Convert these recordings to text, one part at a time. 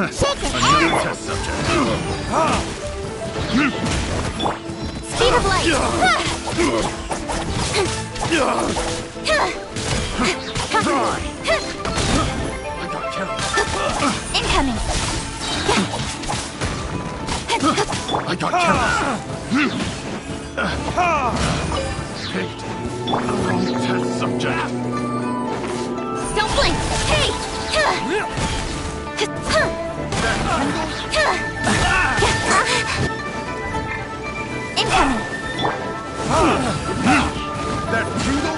Another test subject. Speed of light. I got careless. Incoming. I got careless. Picked the wrong test subject. Don't blink. Hey. Incoming. That Tingle?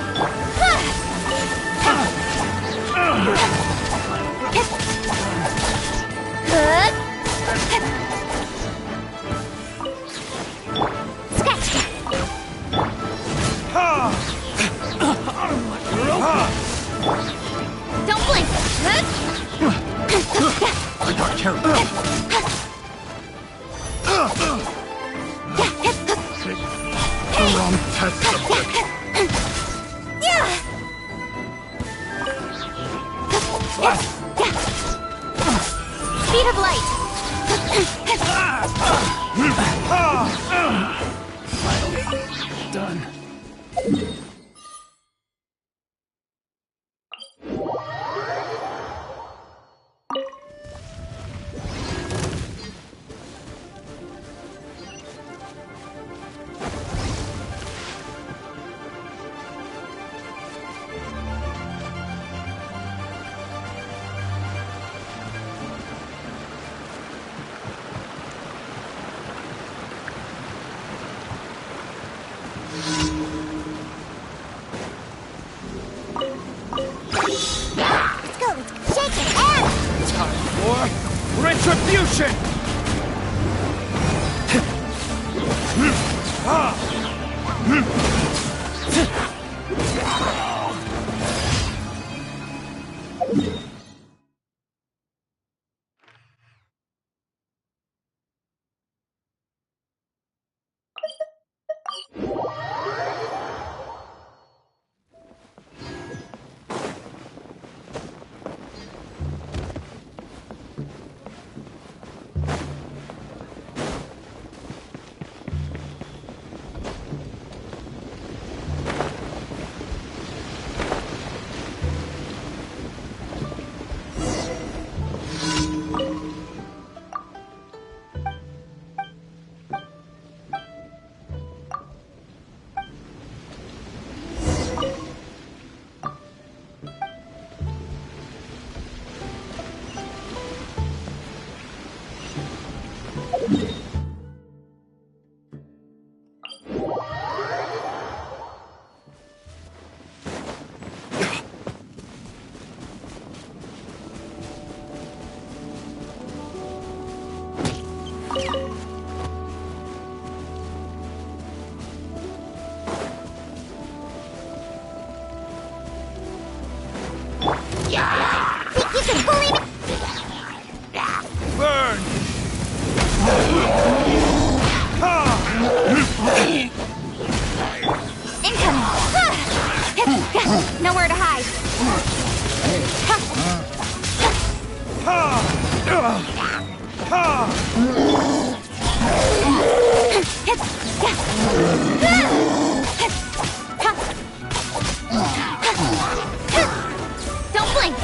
Scratch. Don't blink. I got careless. Picked the wrong test subject. Speed of light. Done. Let's go. Shake it. And Time for retribution! think you can bully me? Burn! Incoming. Nowhere to hide. Don't blink.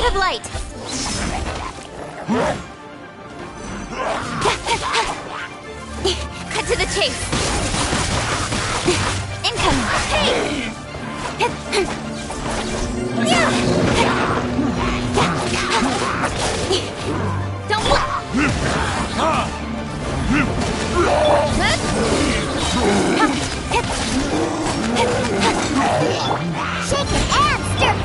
of light! Cut to the chase! Incoming! Hey! Don't look! Shake it and stir!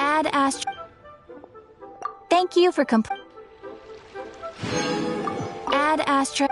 Add Astro. Thank you for Add Astro.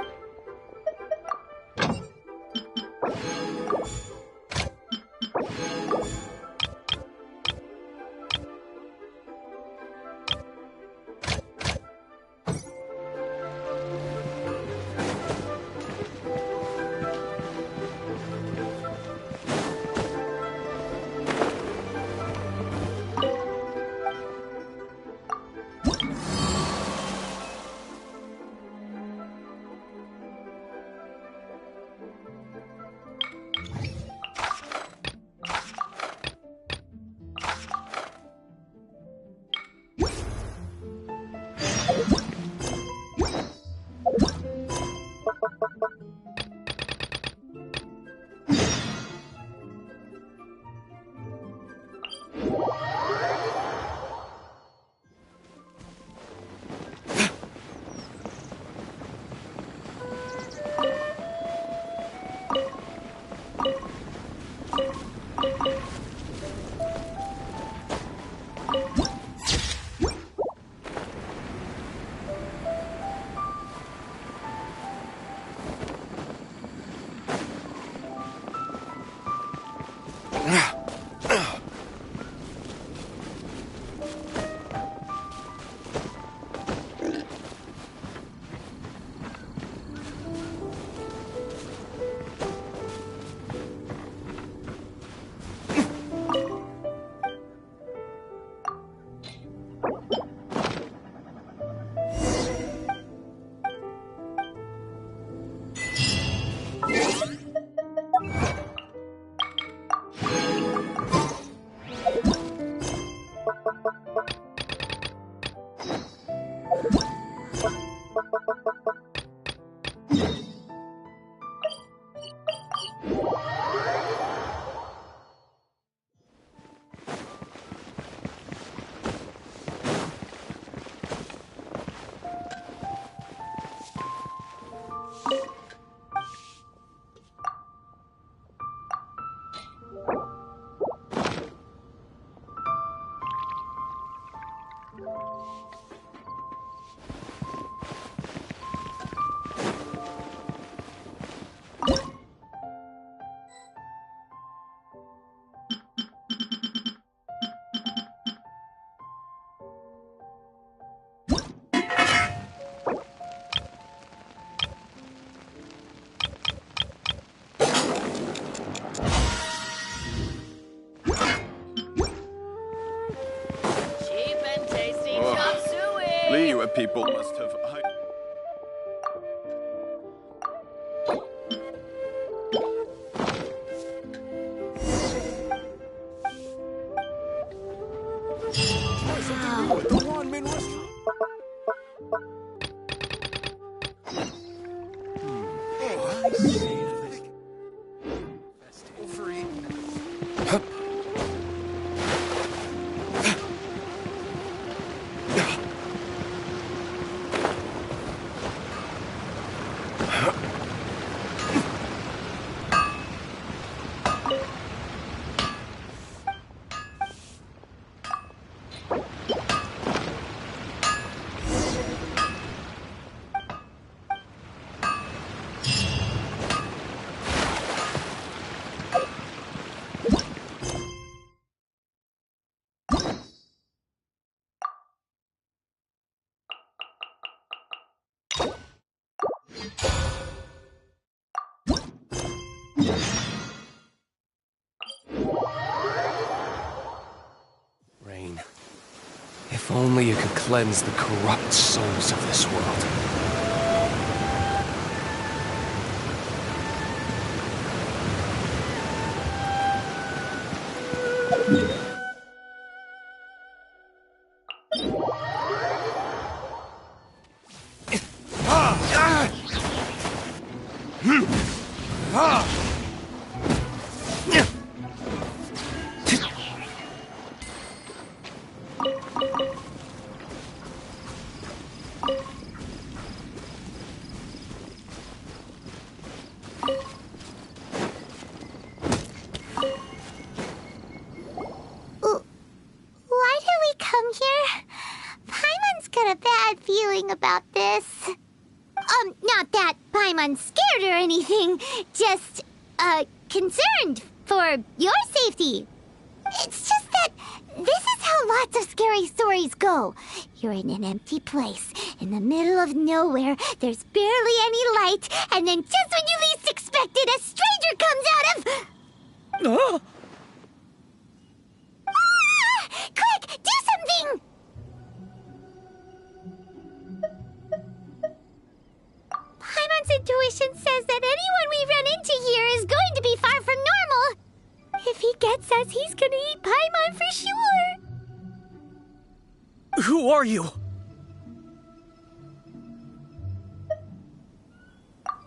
People must have... only it could cleanse the corrupt souls of this world. Why did we come here? Paimon's got a bad feeling about this. Not that Paimon's scared or anything, just, concerned for your safety. It's just that this is how lots of scary stories go. You're in an empty place, in the middle of nowhere, there's barely any light, and then just when you least expect it, a stranger comes out of... Oh! Quick, do something! Paimon's intuition says that anyone we run into here is going to be far from normal. If he gets us, he's gonna eat Paimon for sure. Who are you?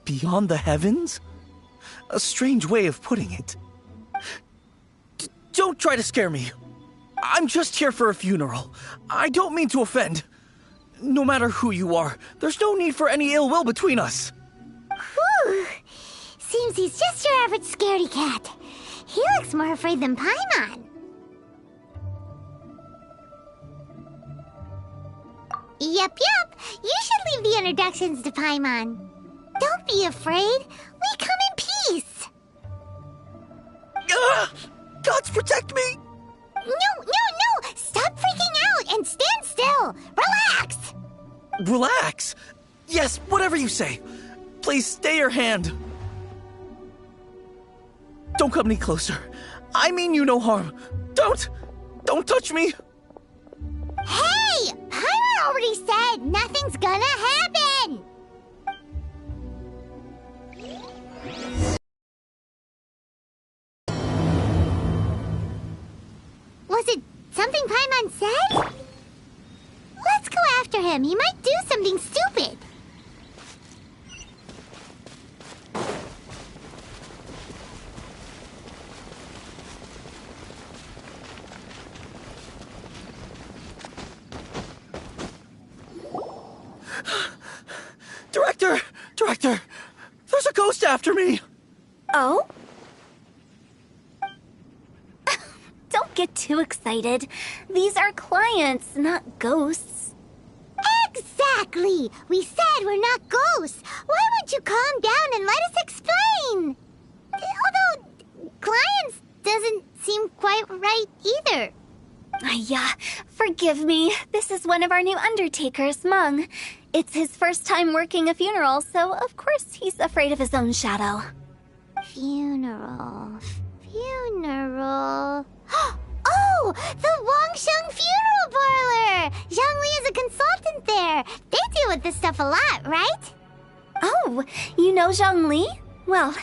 Beyond the heavens? A strange way of putting it. Don't try to scare me. I'm just here for a funeral. I don't mean to offend. No matter who you are, there's no need for any ill will between us. Whew. Seems he's just your average scaredy cat. He looks more afraid than Paimon. Yep. You should leave the introductions to Paimon. Don't be afraid. We come in peace. Gods protect me! No! Stop freaking out and stand still. Relax. Relax. Yes, whatever you say. Please stay your hand. Don't come any closer. I mean you no harm. Don't touch me. Hey! Paimon already said nothing's gonna happen! Was it something Paimon said? Let's go after him. He might do something stupid. Director! There's a ghost after me! Oh? Don't get too excited. These are clients, not ghosts. Exactly! We said we're not ghosts. Why won't you calm down and let us explain? Although, clients doesn't seem quite right either. Yeah, forgive me. This is one of our new undertakers, Mung. It's his first time working a funeral, so of course he's afraid of his own shadow. Funeral. Oh! The Wangsheng Funeral Parlor! Zhongli is a consultant there. They deal with this stuff a lot, right? Oh, you know Zhongli? Well,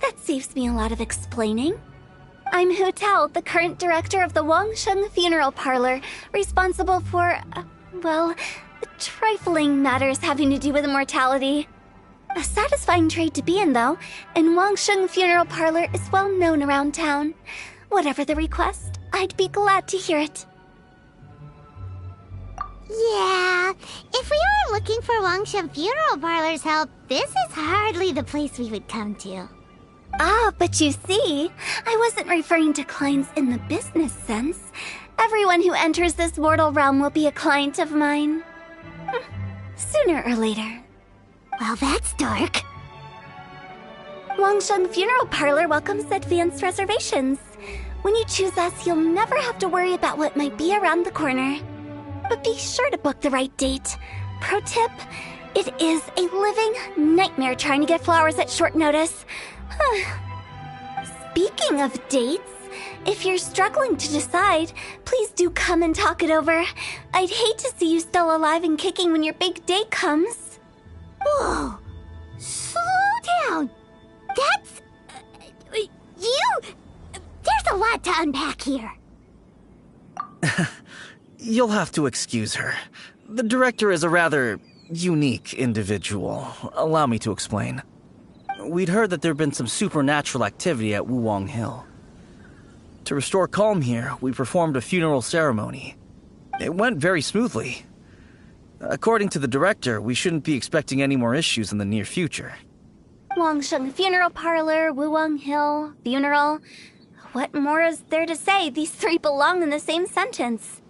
that saves me a lot of explaining. I'm Hu Tao, the current director of the Wangsheng Funeral Parlor, responsible for, trifling matters having to do with immortality. A satisfying trade to be in, though, and Wangsheng Funeral Parlor is well known around town. Whatever the request, I'd be glad to hear it. Yeah, if we were looking for Wangsheng Funeral Parlor's help, this is hardly the place we would come to. Ah, but you see, I wasn't referring to clients in the business sense. Everyone who enters this mortal realm will be a client of mine. Sooner or later. Well, that's dark. Wangsheng Funeral Parlor welcomes advanced reservations. When you choose us, you'll never have to worry about what might be around the corner. But be sure to book the right date. Pro tip, it is a living nightmare trying to get flowers at short notice. Speaking of dates, If you're struggling to decide, please do come and talk it over. I'd hate to see you still alive and kicking when your big day comes. Whoa! Slow down! That's... There's a lot to unpack here. You'll have to excuse her. The director is a rather unique individual. Allow me to explain. We'd heard that there'd been some supernatural activity at Wuwang Hill. To restore calm here, we performed a funeral ceremony. It went very smoothly. According to the director, we shouldn't be expecting any more issues in the near future. Wangsheng Funeral Parlor, Wuwang Hill, funeral. What more is there to say? These three belong in the same sentence.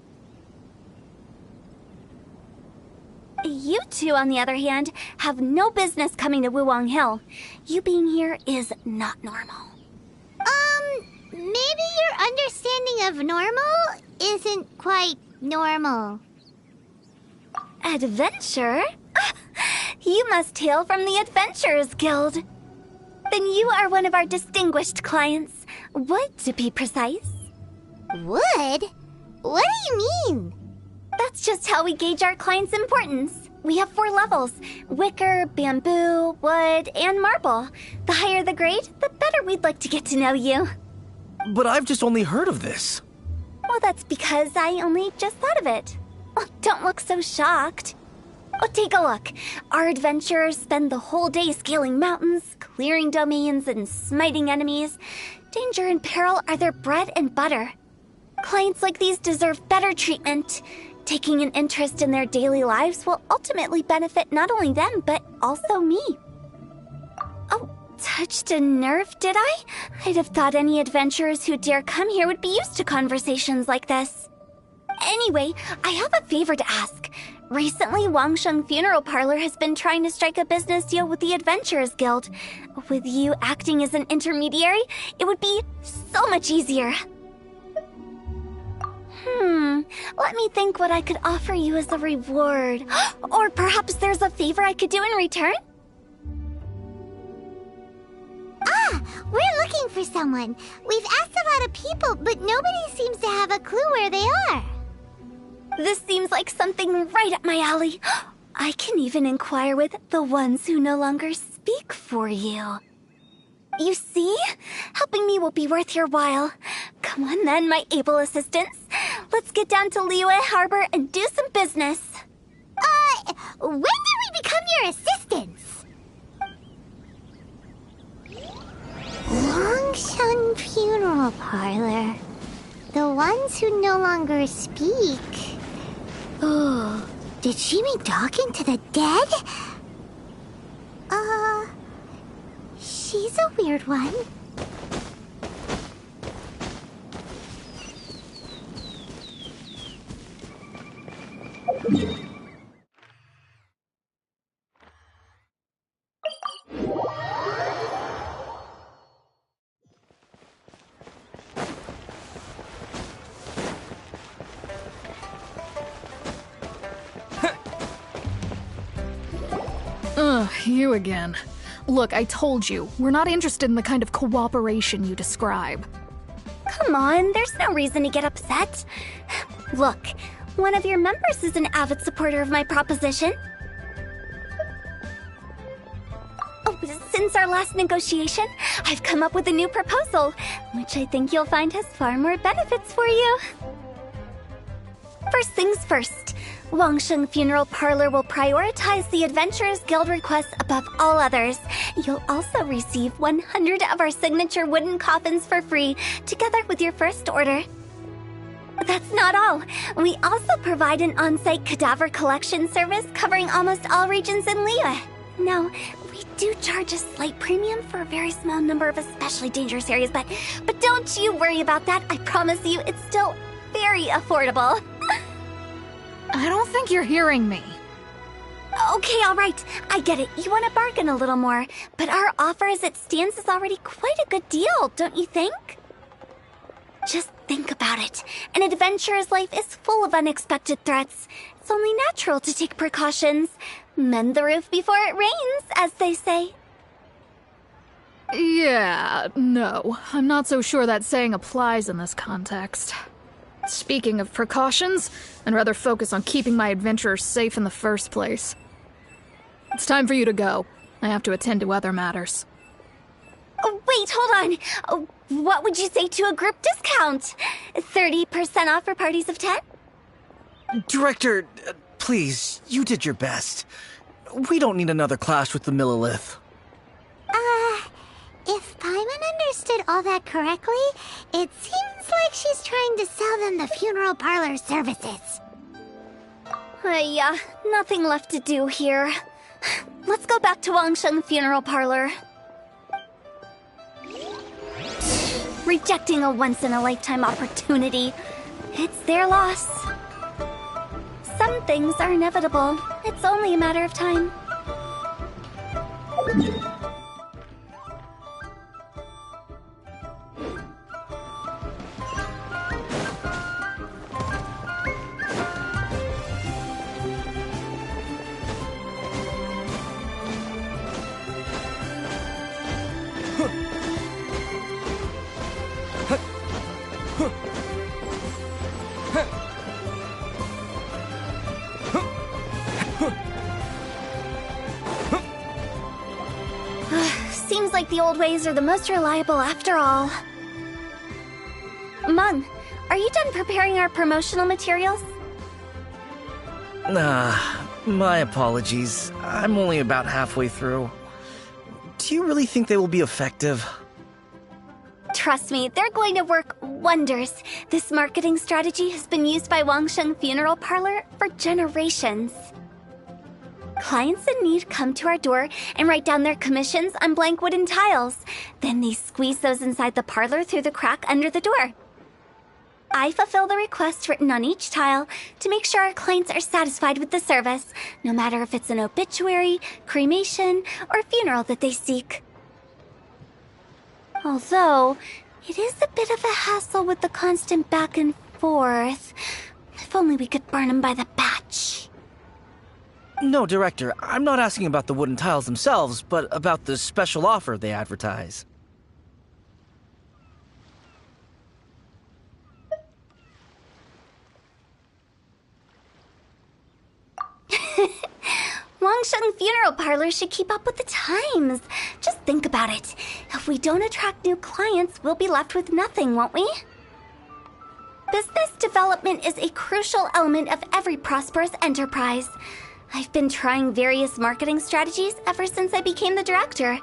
You two, on the other hand, have no business coming to Wuwang Hill. You being here is not normal. Maybe your understanding of normal isn't quite normal. Adventure? You must hail from the Adventurers Guild. Then you are one of our distinguished clients. Wood, to be precise. Wood? What do you mean? That's just how we gauge our clients' importance. We have 4 levels: wicker, bamboo, wood, and marble. The higher the grade, the better we'd like to get to know you. But I've just only heard of this. Well, that's because I only just thought of it. Oh, don't look so shocked. Oh, take a look. Our adventurers spend the whole day scaling mountains, clearing domains, and smiting enemies. Danger and peril are their bread and butter. Clients like these deserve better treatment. Taking an interest in their daily lives will ultimately benefit not only them, but also me. Oh, touched a nerve, did I? I'd have thought any adventurers who dare come here would be used to conversations like this. Anyway, I have a favor to ask. Recently, Wangsheng Funeral Parlor has been trying to strike a business deal with the Adventurers Guild. With you acting as an intermediary, it would be so much easier. Let me think what I could offer you as a reward. Or perhaps there's a favor I could do in return? We're looking for someone. We've asked a lot of people, but nobody seems to have a clue where they are. This seems like something right up my alley. I can even inquire with the ones who no longer speak for you. You see? Helping me will be worth your while. Come on then, my able assistants. Let's get down to Liyue Harbor and do some business. When did we become your assistants? Longsheng Funeral Parlor. The ones who no longer speak. Oh, did she mean talking to the dead? She's a weird one. You again. Look, I told you, we're not interested in the kind of cooperation you describe. Come on, there's no reason to get upset. Look, one of your members is an avid supporter of my proposition. Oh, since our last negotiation, I've come up with a new proposal, which I think you'll find has far more benefits for you. First things first, Wangsheng Funeral Parlor will prioritize the Adventurers Guild requests above all others. You'll also receive 100 of our signature wooden coffins for free, together with your first order. That's not all. We also provide an on-site cadaver collection service covering almost all regions in Liyue. Now, we do charge a slight premium for a very small number of especially dangerous areas, but don't you worry about that. I promise you, it's still very affordable. I don't think you're hearing me. Okay, all right. I get it. You want to bargain a little more, but our offer as it stands is already quite a good deal, don't you think? Just think about it. An adventurer's life is full of unexpected threats. It's only natural to take precautions. Mend the roof before it rains, as they say. Yeah, no. I'm not so sure that saying applies in this context. Speaking of precautions, I'd rather focus on keeping my adventurers safe in the first place. It's time for you to go. I have to attend to other matters. Oh, wait, hold on. Oh, what would you say to a group discount? 30% off for parties of 10? Director, please, you did your best. We don't need another clash with the Millilith. If Paimon understood all that correctly, it seems like she's trying to sell them the funeral parlor services. Yeah, nothing left to do here. Let's go back to Wangsheng Funeral Parlor. Rejecting a once-in-a-lifetime opportunity. It's their loss. Some things are inevitable. It's only a matter of time. Seems like the old ways are the most reliable after all. Mung, are you done preparing our promotional materials? My apologies. I'm only about halfway through. Do you really think they will be effective? Trust me, they're going to work wonders. This marketing strategy has been used by Wangsheng Funeral Parlor for generations. Clients in need come to our door and write down their commissions on blank wooden tiles. Then they squeeze those inside the parlor through the crack under the door. I fulfill the requests written on each tile to make sure our clients are satisfied with the service, no matter if it's an obituary, cremation, or funeral that they seek. Although, it is a bit of a hassle with the constant back and forth. If only we could burn them by the batch. No, Director, I'm not asking about the wooden tiles themselves, but about the special offer they advertise. Wangsheng Funeral Parlor should keep up with the times. Just think about it. If we don't attract new clients, we'll be left with nothing, won't we? Business development is a crucial element of every prosperous enterprise. I've been trying various marketing strategies ever since I became the director.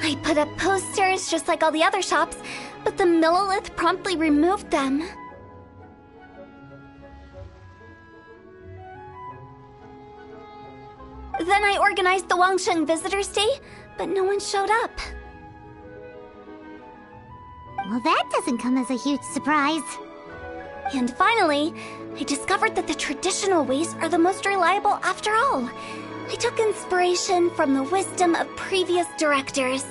I put up posters just like all the other shops, but the Millilith promptly removed them. Then I organized the Wangsheng Visitors Day, but no one showed up. Well, that doesn't come as a huge surprise. And finally, I discovered that the traditional ways are the most reliable after all. I took inspiration from the wisdom of previous directors.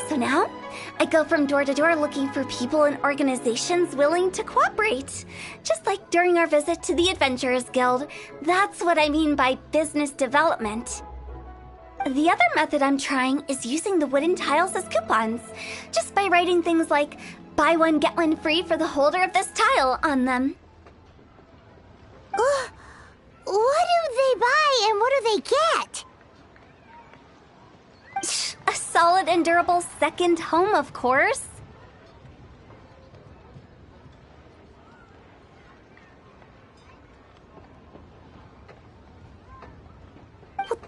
So now, I go from door to door looking for people and organizations willing to cooperate. Just like during our visit to the Adventurers Guild. That's what I mean by business development. The other method I'm trying is using the wooden tiles as coupons. Just by writing things like, buy one, get one free for the holder of this tile on them. What do they buy and what do they get? A solid and durable second home, of course.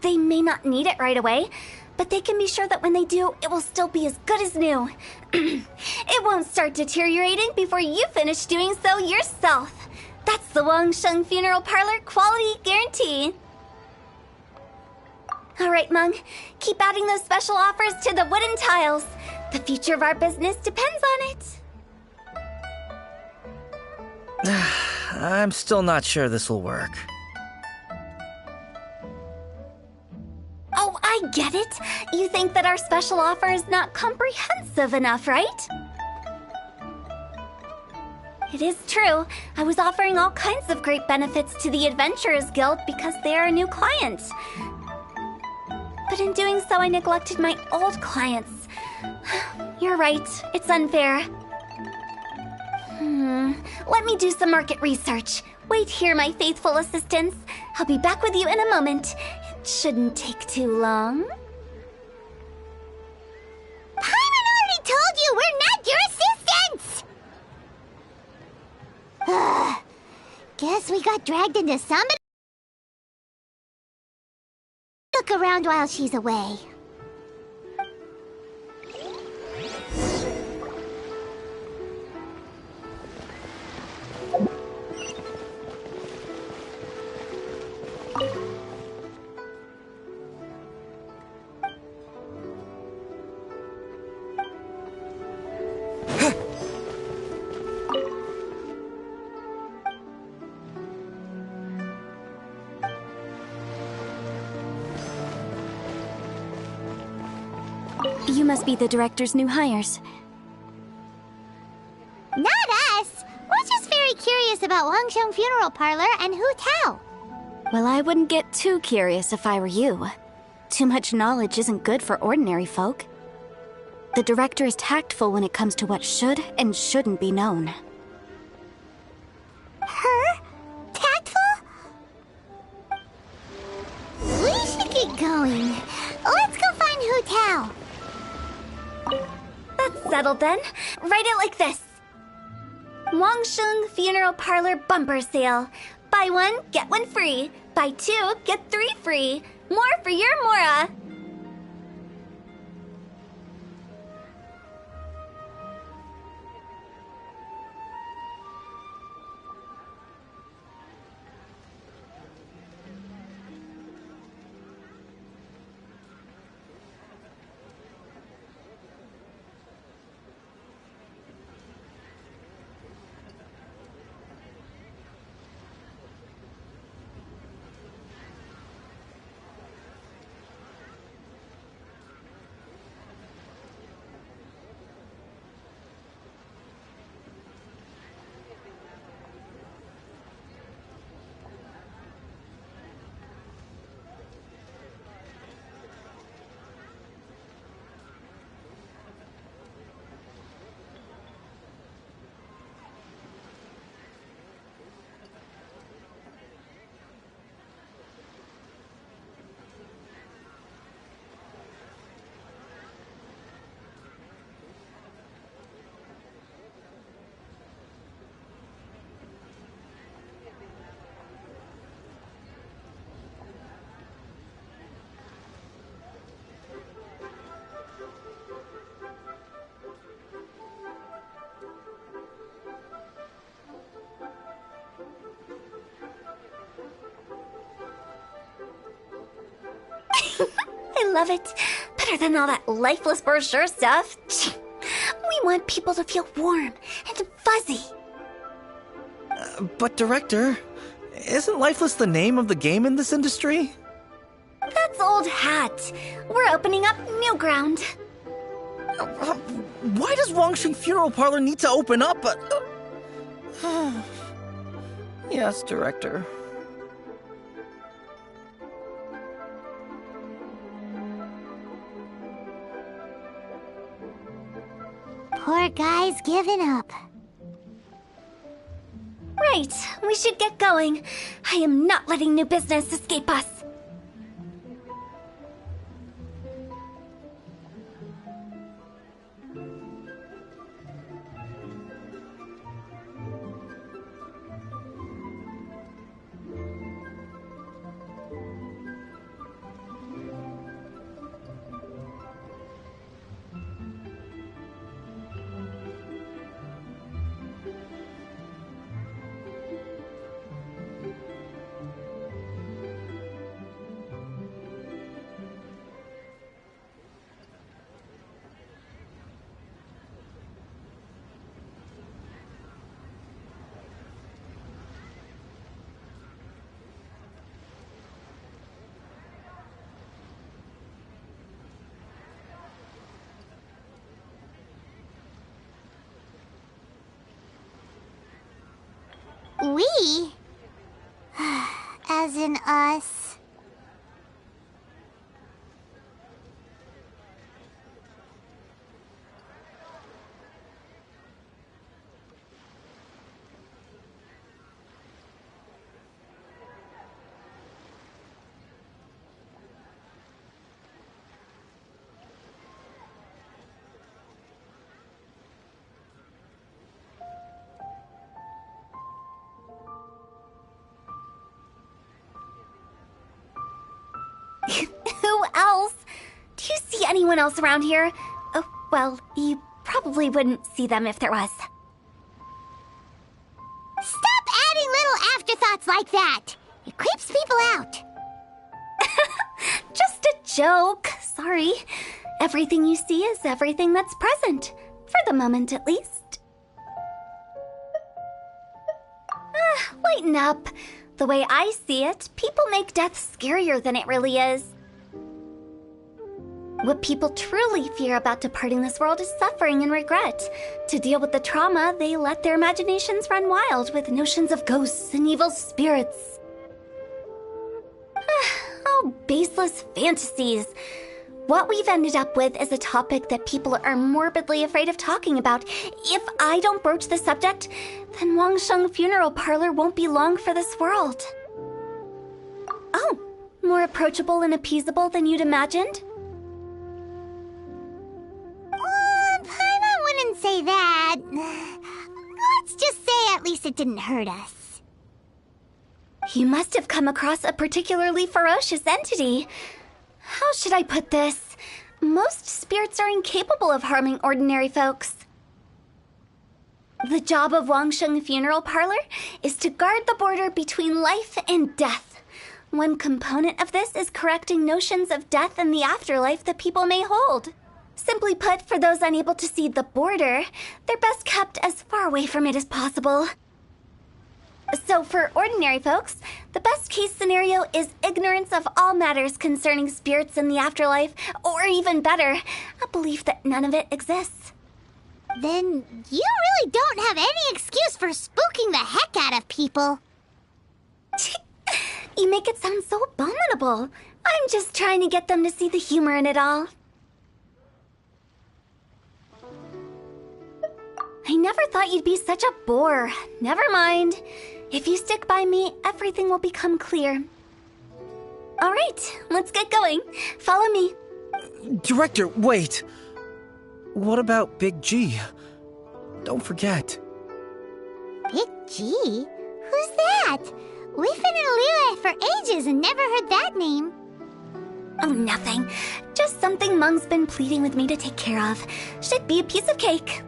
They may not need it right away, but they can be sure that when they do, it will still be as good as new. It won't start deteriorating before you finish doing so yourself. That's the Wangsheng Funeral Parlor quality guarantee. All right, Meng. Keep adding those special offers to the wooden tiles. The future of our business depends on it. I'm still not sure this will work. Oh, I get it. You think that our special offer is not comprehensive enough, right? It is true. I was offering all kinds of great benefits to the Adventurers Guild because they are a new client. But in doing so, I neglected my old clients. You're right. It's unfair. Let me do some market research. Wait here, my faithful assistants. I'll be back with you in a moment. It shouldn't take too long. Paimon already told you we're not your assistants! Guess we got dragged into somebody. Look around while she's away. You must be the director's new hires. Not us! We're just very curious about Wangsheng Funeral Parlor and Hu Tao. Well, I wouldn't get too curious if I were you. Too much knowledge isn't good for ordinary folk. The director is tactful when it comes to what should and shouldn't be known. Her? Tactful? We should get going. Let's go find Hu Tao. That's settled then. Write it like this. Wangsheng Funeral Parlor Bumper Sale. Buy one, get one free. Buy two, get three free. More for your Mora. I love it. Better than all that lifeless brochure stuff. We want people to feel warm and fuzzy. But Director, isn't Lifeless the name of the game in this industry? That's old hat. We're opening up new ground. Why does Wangsheng Funeral Parlor need to open up? Yes, Director. Poor guy's given up. Right, we should get going. I am not letting new business escape us. We? As in us. Who else? Do you see anyone else around here? Oh, well, you probably wouldn't see them if there was. Stop adding little afterthoughts like that! It creeps people out. Just a joke. Sorry. Everything you see is everything that's present. For the moment, at least. Lighten up. The way I see it, people make death scarier than it really is. What people truly fear about departing this world is suffering and regret. To deal with the trauma, they let their imaginations run wild with notions of ghosts and evil spirits. Oh, baseless fantasies. What we've ended up with is a topic that people are morbidly afraid of talking about. If I don't broach the subject, then Wangsheng Funeral Parlor won't be long for this world. Oh, more approachable and appeasable than you'd imagined? Paimon wouldn't say that. Let's just say at least it didn't hurt us. You must have come across a particularly ferocious entity. How should I put this? Most spirits are incapable of harming ordinary folks. The job of Wangsheng Funeral Parlor is to guard the border between life and death. One component of this is correcting notions of death and the afterlife that people may hold. Simply put, for those unable to see the border, they're best kept as far away from it as possible. So for ordinary folks, the best case scenario is ignorance of all matters concerning spirits in the afterlife, or even better, a belief that none of it exists. Then you really don't have any excuse for spooking the heck out of people. You make it sound so abominable. I'm just trying to get them to see the humor in it all. I never thought you'd be such a bore. Never mind. If you stick by me, everything will become clear. All right, let's get going. Follow me. Director, wait! What about Big G? Don't forget. Big G? Who's that? We've been in Liyue for ages and never heard that name. Oh, nothing. Just something Mung's been pleading with me to take care of. Should be a piece of cake.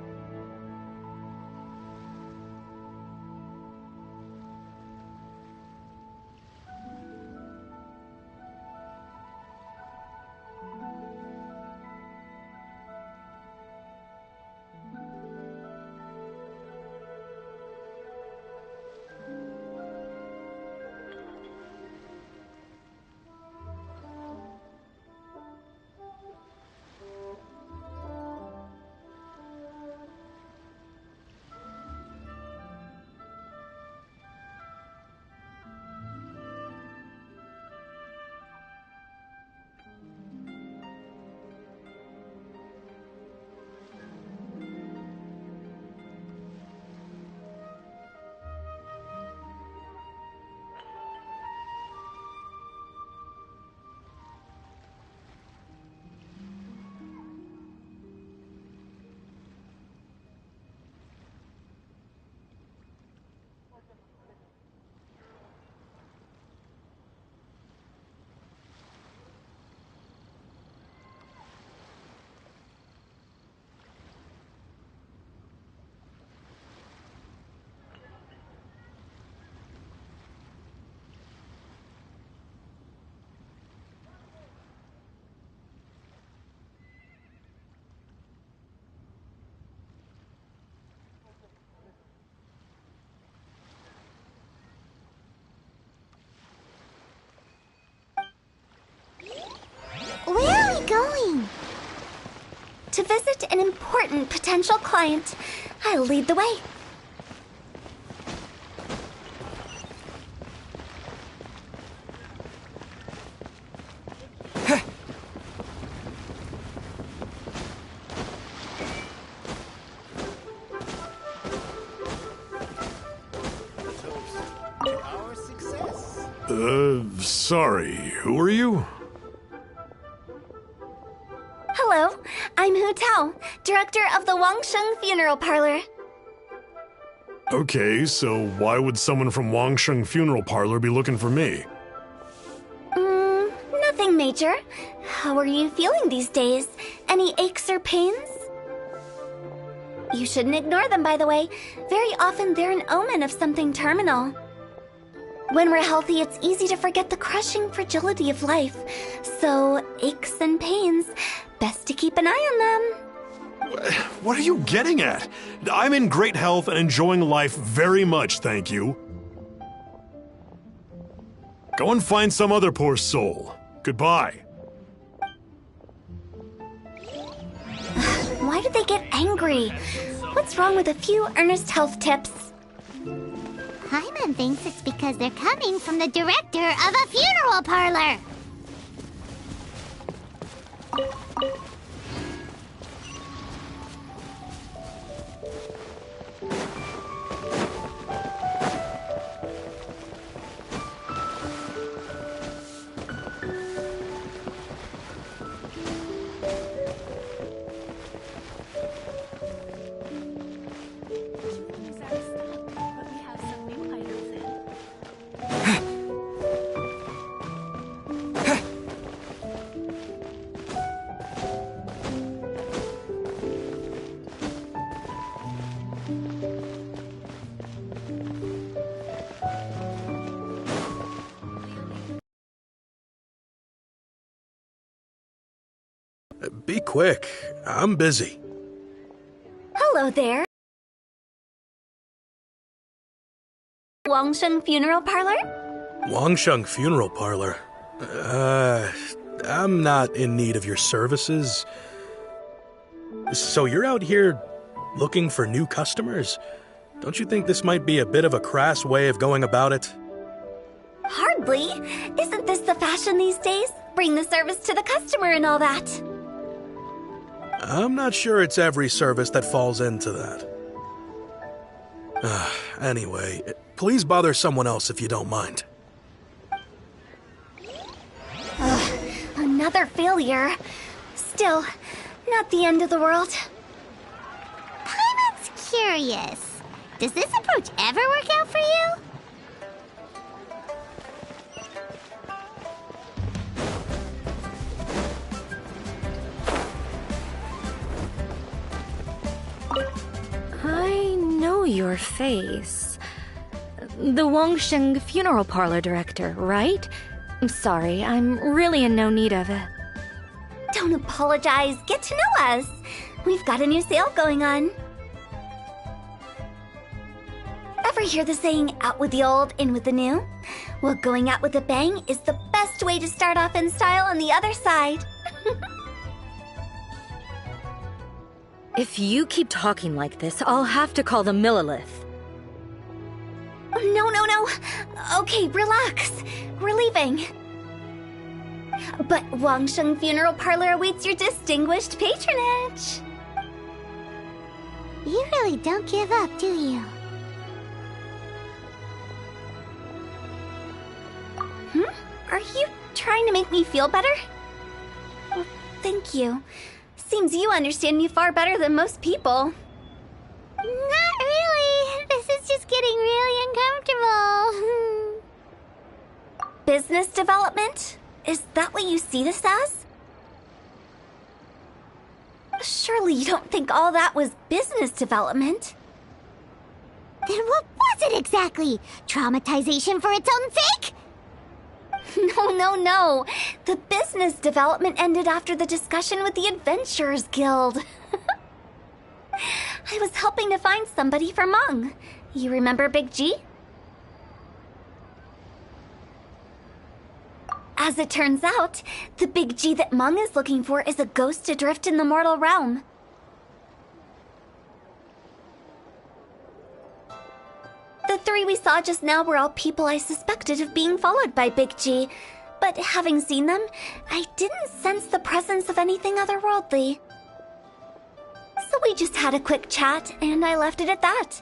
Where are we going? To visit an important potential client. I'll lead the way. Sorry, who are you? Hello, I'm Hu Tao, director of the Wangsheng Funeral Parlor. Okay, so why would someone from Wangsheng Funeral Parlor be looking for me? Nothing major. How are you feeling these days? Any aches or pains? You shouldn't ignore them, by the way. Very often they're an omen of something terminal. When we're healthy, it's easy to forget the crushing fragility of life. So, aches and pains, best to keep an eye on them. What are you getting at? I'm in great health and enjoying life very much, thank you. Go and find some other poor soul. Goodbye. Why did they get angry? What's wrong with a few earnest health tips? Paimon thinks it's because they're coming from the director of a funeral parlor. Be quick. I'm busy. Hello there. Wangsheng Funeral Parlor? Wangsheng Funeral Parlor. I'm not in need of your services. So you're out here looking for new customers? Don't you think this might be a bit of a crass way of going about it? Hardly. Isn't this the fashion these days? Bring the service to the customer and all that. I'm not sure it's every service that falls into that. Anyway, please bother someone else if you don't mind. Another failure. Still, not the end of the world. Paimon's curious. Does this approach ever work out for you? I know your face. The Wangsheng Funeral Parlor director, right? I'm sorry, I'm really in no need of it. Don't apologize. Get to know us. We've got a new sale going on. Ever hear the saying, out with the old, in with the new? Well, going out with a bang is the best way to start off in style on the other side. If you keep talking like this, I'll have to call the Millilith. No. Okay, relax. We're leaving. But Wangsheng Funeral Parlor awaits your distinguished patronage. You really don't give up, do you? Are you trying to make me feel better? Well, thank you. Seems you understand me far better than most people. Not really. This is just getting really uncomfortable. Business development? Is that what you see this as? Surely you don't think all that was business development? Then what was it exactly? Traumatization for its own sake? No. The business development ended after the discussion with the Adventurers Guild. I was helping to find somebody for Meng. You remember Big G? As it turns out, the Big G that Meng is looking for is a ghost adrift in the mortal realm. The three we saw just now were all people I suspected of being followed by Big G, but having seen them, I didn't sense the presence of anything otherworldly. So we just had a quick chat, and I left it at that.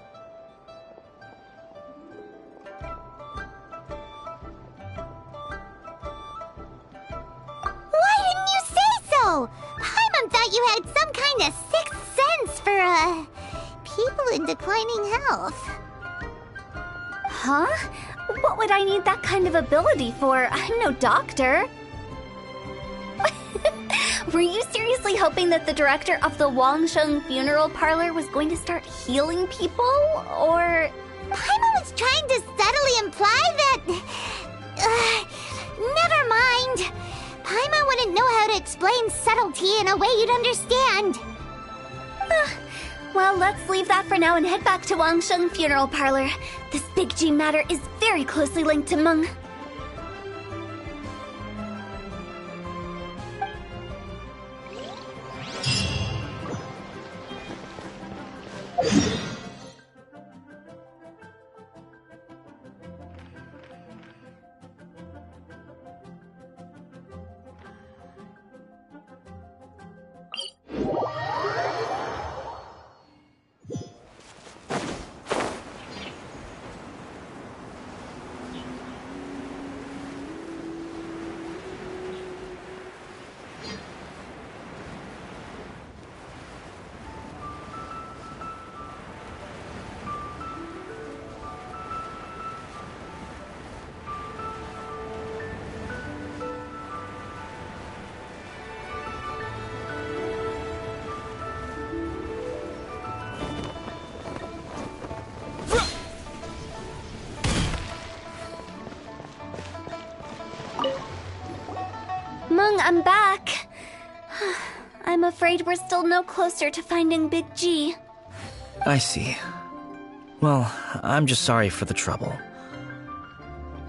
thought you had some kind of sixth sense for, people in declining health. Huh? What would I need that kind of ability for? I'm no doctor. Were you seriously hoping that the director of the Wangsheng Funeral Parlor was going to start healing people, or...? Paimon was trying to subtly imply that... never mind. Paimon wouldn't know how to explain subtlety in a way you'd understand. Well, let's leave that for now and head back to Wangsheng Funeral Parlor. This Big G matter is very closely linked to Meng. Meng, I'm back. I'm afraid we're still no closer to finding Big G. I see. Well, I'm just sorry for the trouble.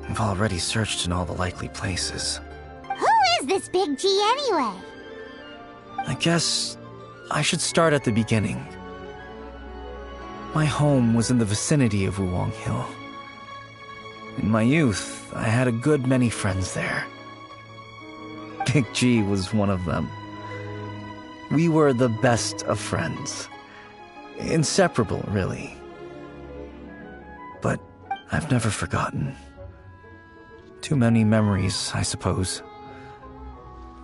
We've already searched in all the likely places. Who is this Big G anyway? I guess I should start at the beginning. My home was in the vicinity of Wuwang Hill. In my youth, I had a good many friends there. Big G was one of them. We were the best of friends. Inseparable, really. But I've never forgotten. Too many memories, I suppose.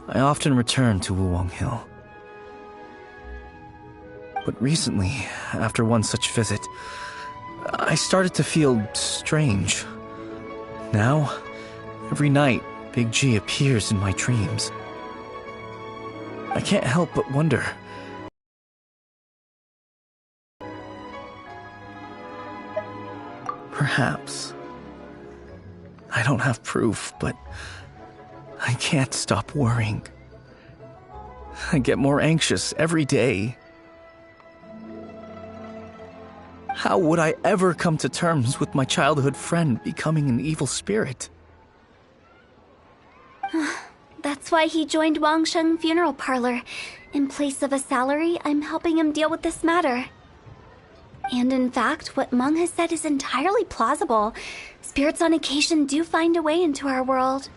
I often return to Wuwang Hill. But recently, after one such visit, I started to feel strange. Now, every night, Big G appears in my dreams. I can't help but wonder. Perhaps. I don't have proof, but I can't stop worrying. I get more anxious every day. How would I ever come to terms with my childhood friend becoming an evil spirit? That's why he joined Wangsheng Funeral Parlor. In place of a salary, I'm helping him deal with this matter. And in fact, what Meng has said is entirely plausible. Spirits on occasion do find a way into our world.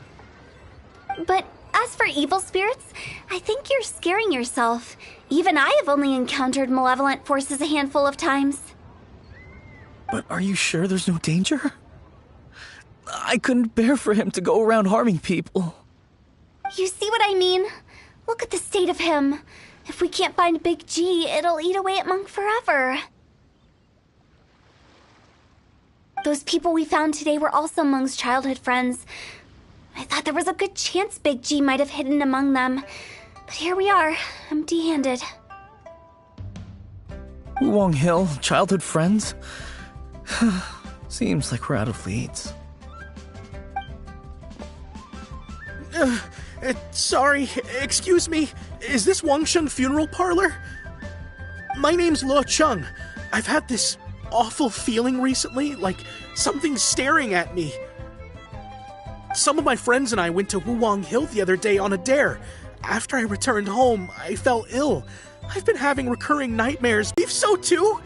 But as for evil spirits, I think you're scaring yourself. Even I have only encountered malevolent forces a handful of times. But are you sure there's no danger? I couldn't bear for him to go around harming people. You see what I mean? Look at the state of him. If we can't find Big G, it'll eat away at Monk forever. Those people we found today were also Monk's childhood friends. I thought there was a good chance Big G might have hidden among them. But here we are, empty-handed. Wuwang Hill, childhood friends? Seems like we're out of leads. Sorry, excuse me. Is this Wangsheng Funeral Parlor? My name's Luo Chung. I've had this awful feeling recently, like something's staring at me. Some of my friends and I went to Wuwang Hill the other day on a dare. After I returned home, I fell ill. I've been having recurring nightmares. If so too,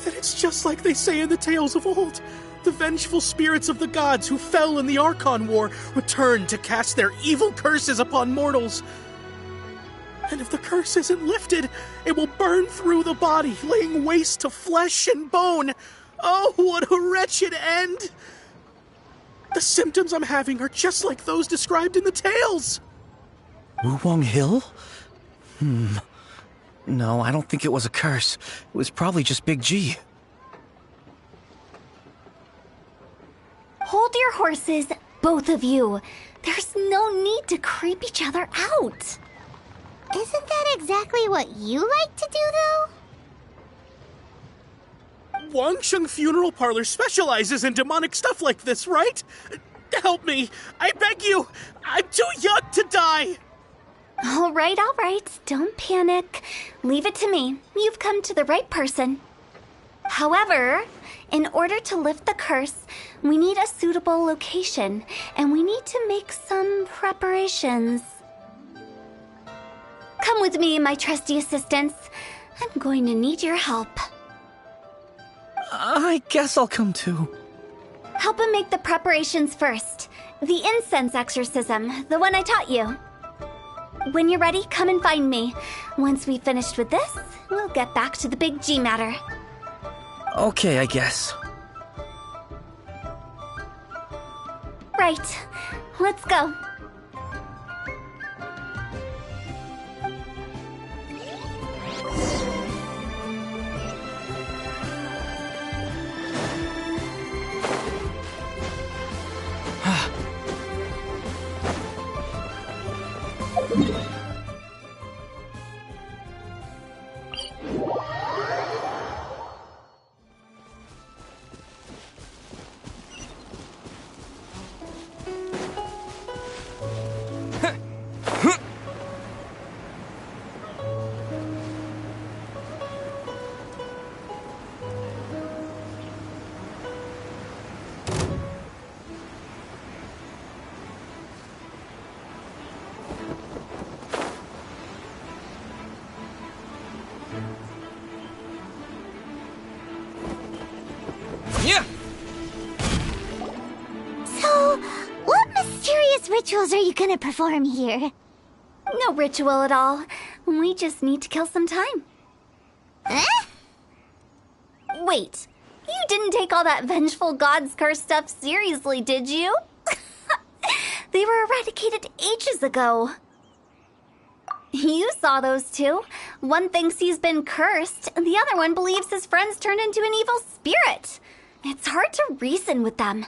then it's just like they say in the tales of old. The vengeful spirits of the gods who fell in the Archon War return to cast their evil curses upon mortals. And if the curse isn't lifted, it will burn through the body, laying waste to flesh and bone. Oh, what a wretched end! The symptoms I'm having are just like those described in the tales. Wuwang Hill? No, I don't think it was a curse. It was probably just Big G. Hold your horses, both of you. There's no need to creep each other out. Isn't that exactly what you like to do, though? Wangsheng Funeral Parlor specializes in demonic stuff like this, right? Help me! I beg you! I'm too young to die! All right. Don't panic. Leave it to me. You've come to the right person. However, in order to lift the curse, we need a suitable location, and we need to make some preparations. Come with me, my trusty assistants. I'm going to need your help. I guess I'll come too. Help him make the preparations first. The incense exorcism, the one I taught you. When you're ready, come and find me. Once we've finished with this, we'll get back to the Big G matter. Okay, I guess. Right. Let's go. Yeah. So, what mysterious rituals are you gonna perform here? No ritual at all. We just need to kill some time. Huh? Wait, you didn't take all that vengeful God's curse stuff seriously, did you? They were eradicated ages ago. You saw those two. One thinks he's been cursed, and the other one believes his friends turned into an evil spirit. It's hard to reason with them.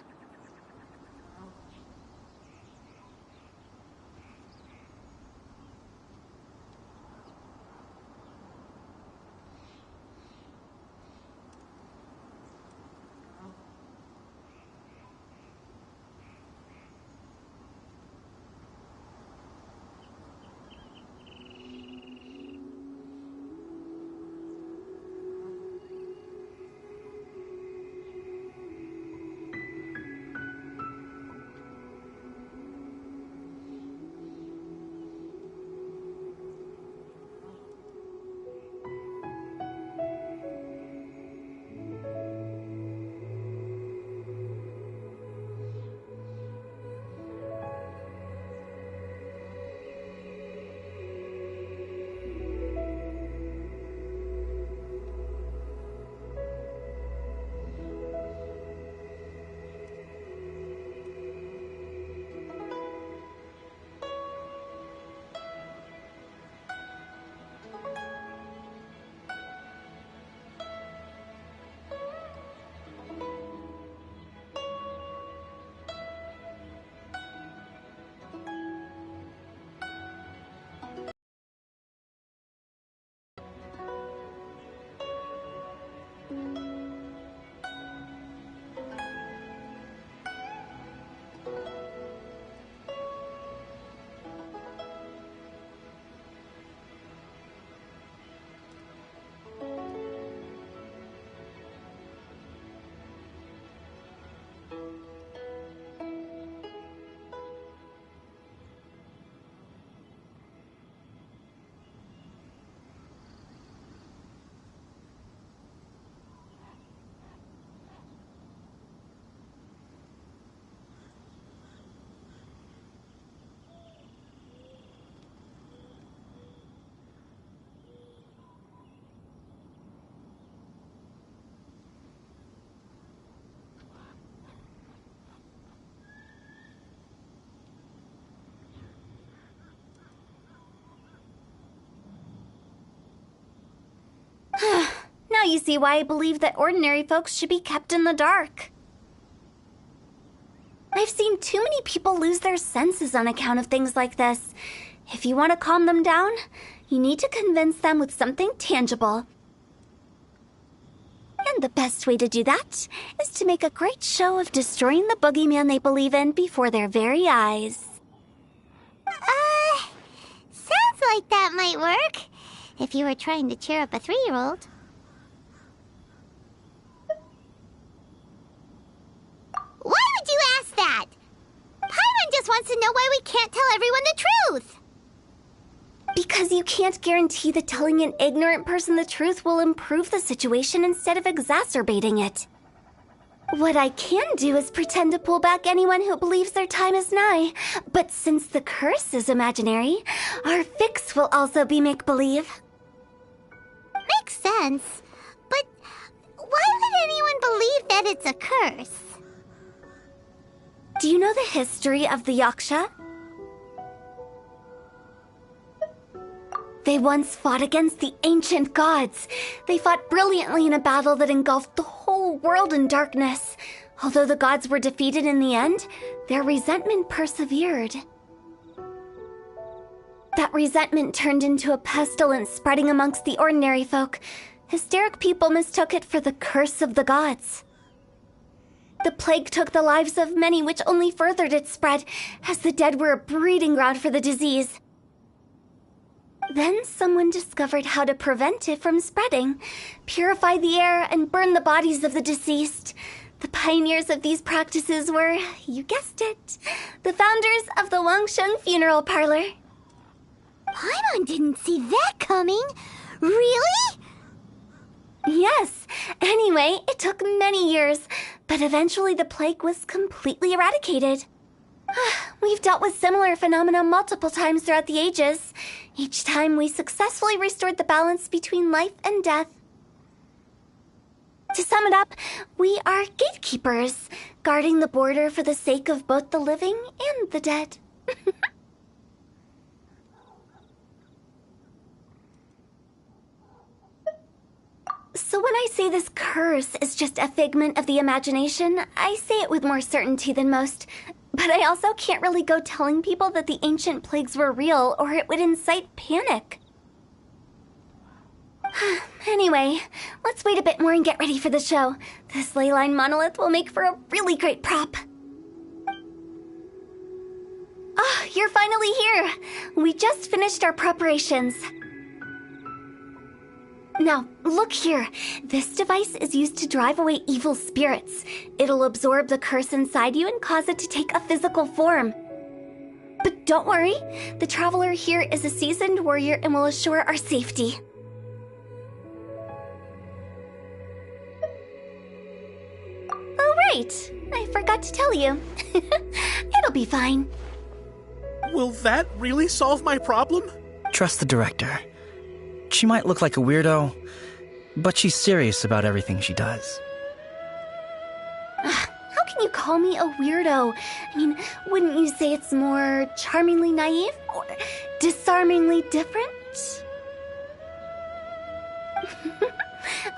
Now you see why I believe that ordinary folks should be kept in the dark. I've seen too many people lose their senses on account of things like this. If you want to calm them down, you need to convince them with something tangible. And the best way to do that is to make a great show of destroying the boogeyman they believe in before their very eyes. Sounds like that might work. If you were trying to cheer up a 3-year-old. Why would you ask that? Paimon just wants to know why we can't tell everyone the truth. Because you can't guarantee that telling an ignorant person the truth will improve the situation instead of exacerbating it. What I can do is pretend to pull back anyone who believes their time is nigh. But since the curse is imaginary, our fix will also be make-believe. Makes sense. But why would anyone believe that it's a curse? Do you know the history of the Yaksha? They once fought against the ancient gods. They fought brilliantly in a battle that engulfed the whole world in darkness. Although the gods were defeated in the end, their resentment persevered. That resentment turned into a pestilence spreading amongst the ordinary folk. Hysteric people mistook it for the curse of the gods. The plague took the lives of many, which only furthered its spread, as the dead were a breeding ground for the disease. Then someone discovered how to prevent it from spreading, purify the air, and burn the bodies of the deceased. The pioneers of these practices were, you guessed it, the founders of the Wangsheng Funeral Parlor. Paimon didn't see that coming. Really? Yes. Anyway, it took many years, but eventually the plague was completely eradicated. We've dealt with similar phenomena multiple times throughout the ages. Each time we successfully restored the balance between life and death. To sum it up, we are gatekeepers, guarding the border for the sake of both the living and the dead. So when I say this curse is just a figment of the imagination, I say it with more certainty than most. But I also can't really go telling people that the ancient plagues were real, or it would incite panic. Anyway, let's wait a bit more and get ready for the show. This ley line monolith will make for a really great prop. Ah, you're finally here! We just finished our preparations. Now, look here. This device is used to drive away evil spirits. It'll absorb the curse inside you and cause it to take a physical form. But don't worry, the traveler here is a seasoned warrior and will assure our safety. Oh, right. I forgot to tell you. It'll be fine. Will that really solve my problem? Trust the director. She might look like a weirdo, but she's serious about everything she does. How can you call me a weirdo? I mean, wouldn't you say it's more charmingly naive or disarmingly different?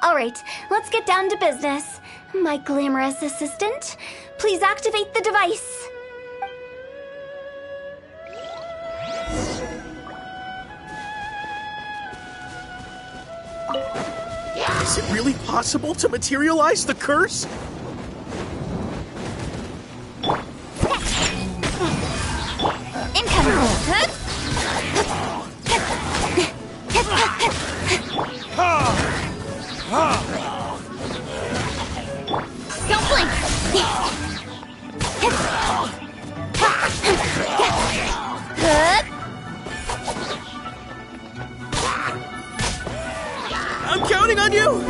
All right, let's get down to business. My glamorous assistant, please activate the device. Is it really possible to materialize the curse? Incoming! Don't blink! I'm counting on you!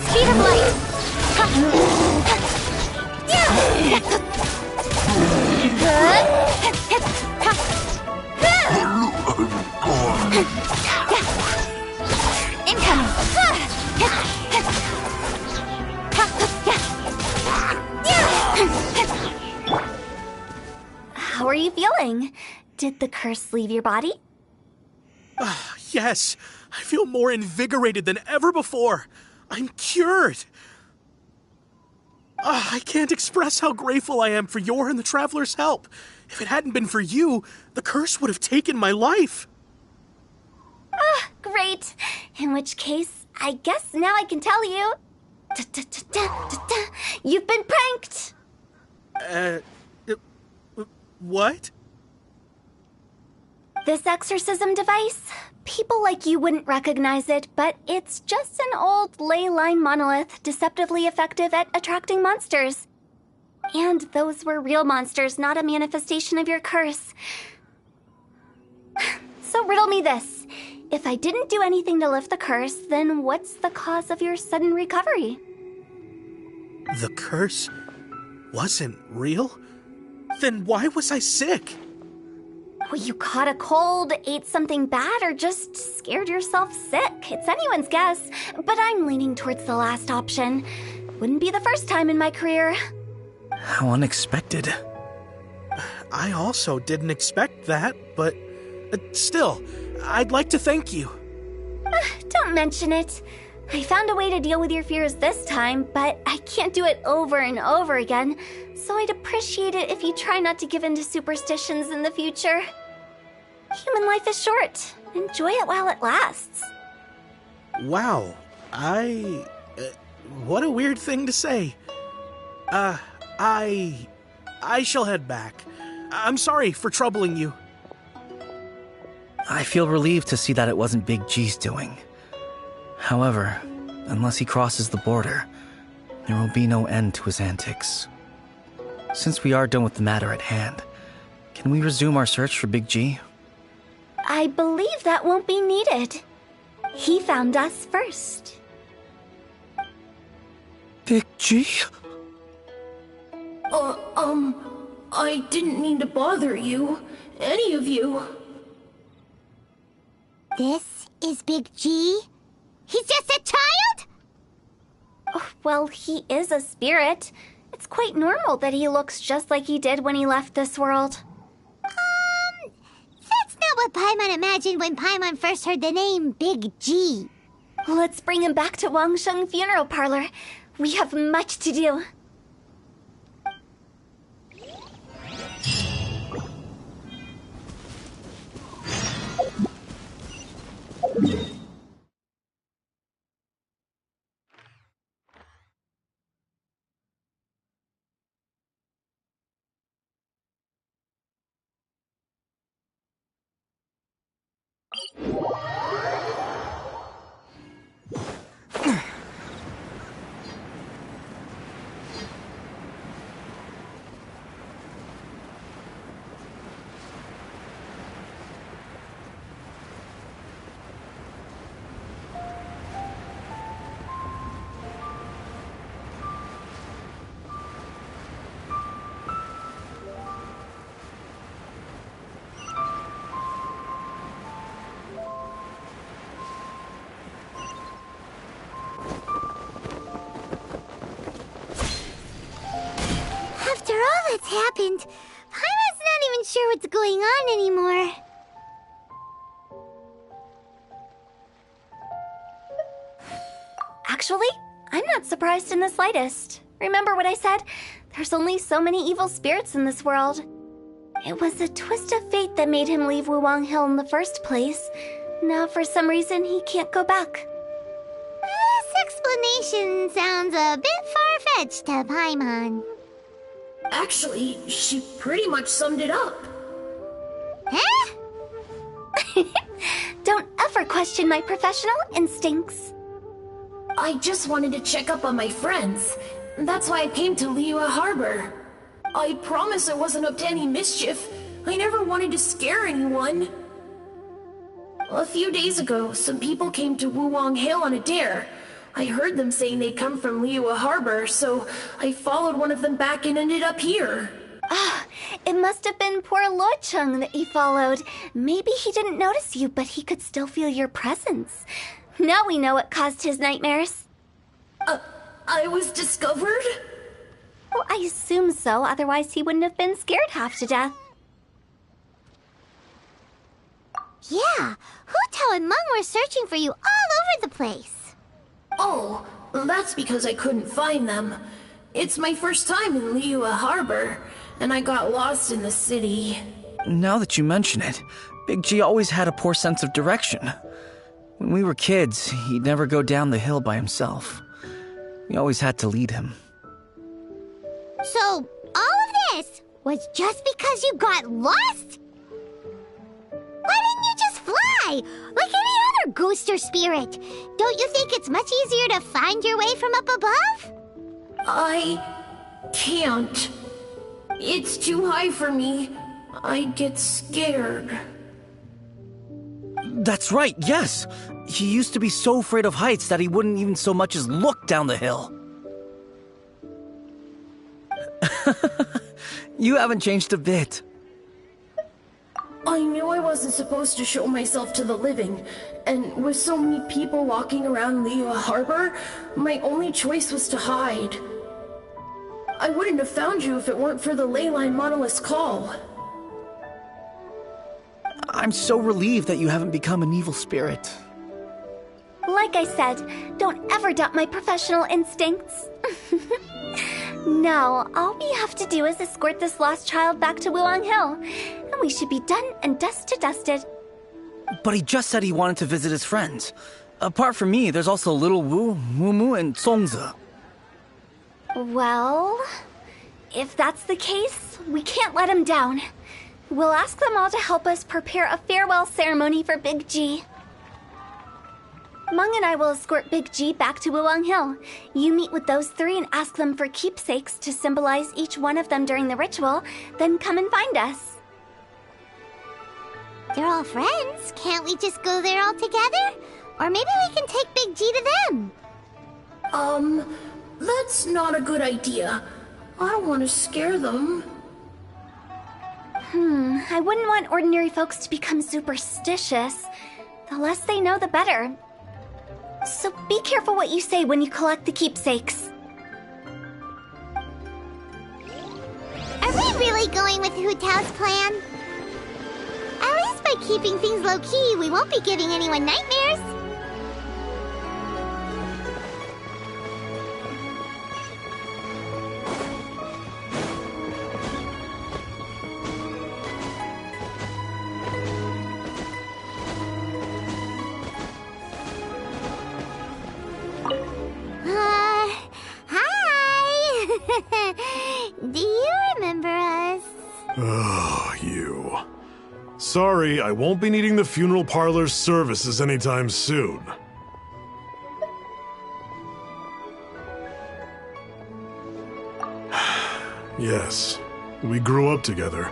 Speed of light! Incoming! How How are you feeling? Did the curse leave your body? Yes, I feel more invigorated than ever before. I'm cured. I can't express how grateful I am for your and the Traveler's help. If it hadn't been for you, the curse would have taken my life. Great. In which case, I guess now I can tell you. You've been pranked! What? This exorcism device? People like you wouldn't recognize it, but it's just an old ley line monolith deceptively effective at attracting monsters. And those were real monsters, not a manifestation of your curse. So riddle me this. If I didn't do anything to lift the curse, then what's the cause of your sudden recovery? The curse wasn't real? Then why was I sick? Well, you caught a cold, ate something bad, or just scared yourself sick. It's anyone's guess, but I'm leaning towards the last option. Wouldn't be the first time in my career. How unexpected. I also didn't expect that, but still, I'd like to thank you. Don't mention it. I found a way to deal with your fears this time, but I can't do it over and over again, so I'd appreciate it if you try not to give in to superstitions in the future. Human life is short. Enjoy it while it lasts. Wow, what a weird thing to say. I shall head back. I'm sorry for troubling you. I feel relieved to see that it wasn't Big G's doing. However, unless he crosses the border, there will be no end to his antics. Since we are done with the matter at hand, can we resume our search for Big G? I believe that won't be needed. He found us first. Big G? I didn't mean to bother you. Any of you. This is Big G? He's just a child? Oh, well, he is a spirit. It's quite normal that he looks just like he did when he left this world. That's not what Paimon imagined when Paimon first heard the name Big G. Let's bring him back to Wangsheng Funeral Parlor. We have much to do. After all that's happened, Paimon's not even sure what's going on anymore. Actually, I'm not surprised in the slightest. Remember what I said? There's only so many evil spirits in this world. It was a twist of fate that made him leave Wuwang Hill in the first place. Now, for some reason, he can't go back. This explanation sounds a bit far-fetched to Paimon. Actually, she pretty much summed it up. Huh? Don't ever question my professional instincts. I just wanted to check up on my friends. That's why I came to Liyue Harbor. I promise I wasn't up to any mischief. I never wanted to scare anyone. A few days ago, some people came to Wuwang Hill on a dare. I heard them saying they'd come from Liyue Harbor, so I followed one of them back and ended up here. It must have been poor Luocheng that you followed. Maybe he didn't notice you, but he could still feel your presence. Now we know what caused his nightmares. I was discovered? Well, I assume so, otherwise he wouldn't have been scared half to death. Yeah, Hu and Meng were searching for you all over the place. Oh, that's because I couldn't find them. It's my first time in Liyue Harbor, and I got lost in the city. Now that you mention it, Big G always had a poor sense of direction. When we were kids, he'd never go down the hill by himself. We always had to lead him. So, all of this was just because you got lost? Why didn't you just fly? Like any other ghost or spirit? Don't you think it's much easier to find your way from up above? I can't. It's too high for me. I'd get scared. That's right, yes! He used to be so afraid of heights that he wouldn't even so much as look down the hill. You haven't changed a bit. I knew I wasn't supposed to show myself to the living, and with so many people walking around Liyue Harbor, my only choice was to hide. I wouldn't have found you if it weren't for the ley line monolith's call. I'm so relieved that you haven't become an evil spirit. Like I said, don't ever doubt my professional instincts. Now, all we have to do is escort this lost child back to Wuang Hill, and we should be done and dust to dusted. But he just said he wanted to visit his friends. Apart from me, there's also Little Wu, Mumu, and Songzi. Well, if that's the case, we can't let him down. We'll ask them all to help us prepare a farewell ceremony for Big G. Meng and I will escort Big G back to Wuang Hill. You meet with those three and ask them for keepsakes to symbolize each one of them during the ritual, then come and find us. They're all friends. Can't we just go there all together? Or maybe we can take Big G to them. That's not a good idea. I don't want to scare them. I wouldn't want ordinary folks to become superstitious. The less they know, the better. So be careful what you say when you collect the keepsakes. Are we really going with Hu Tao's plan? At least by keeping things low-key, we won't be giving anyone nightmares. Hi! Do you remember us? Oh, you. Sorry, I won't be needing the funeral parlor's services anytime soon. Yes, we grew up together.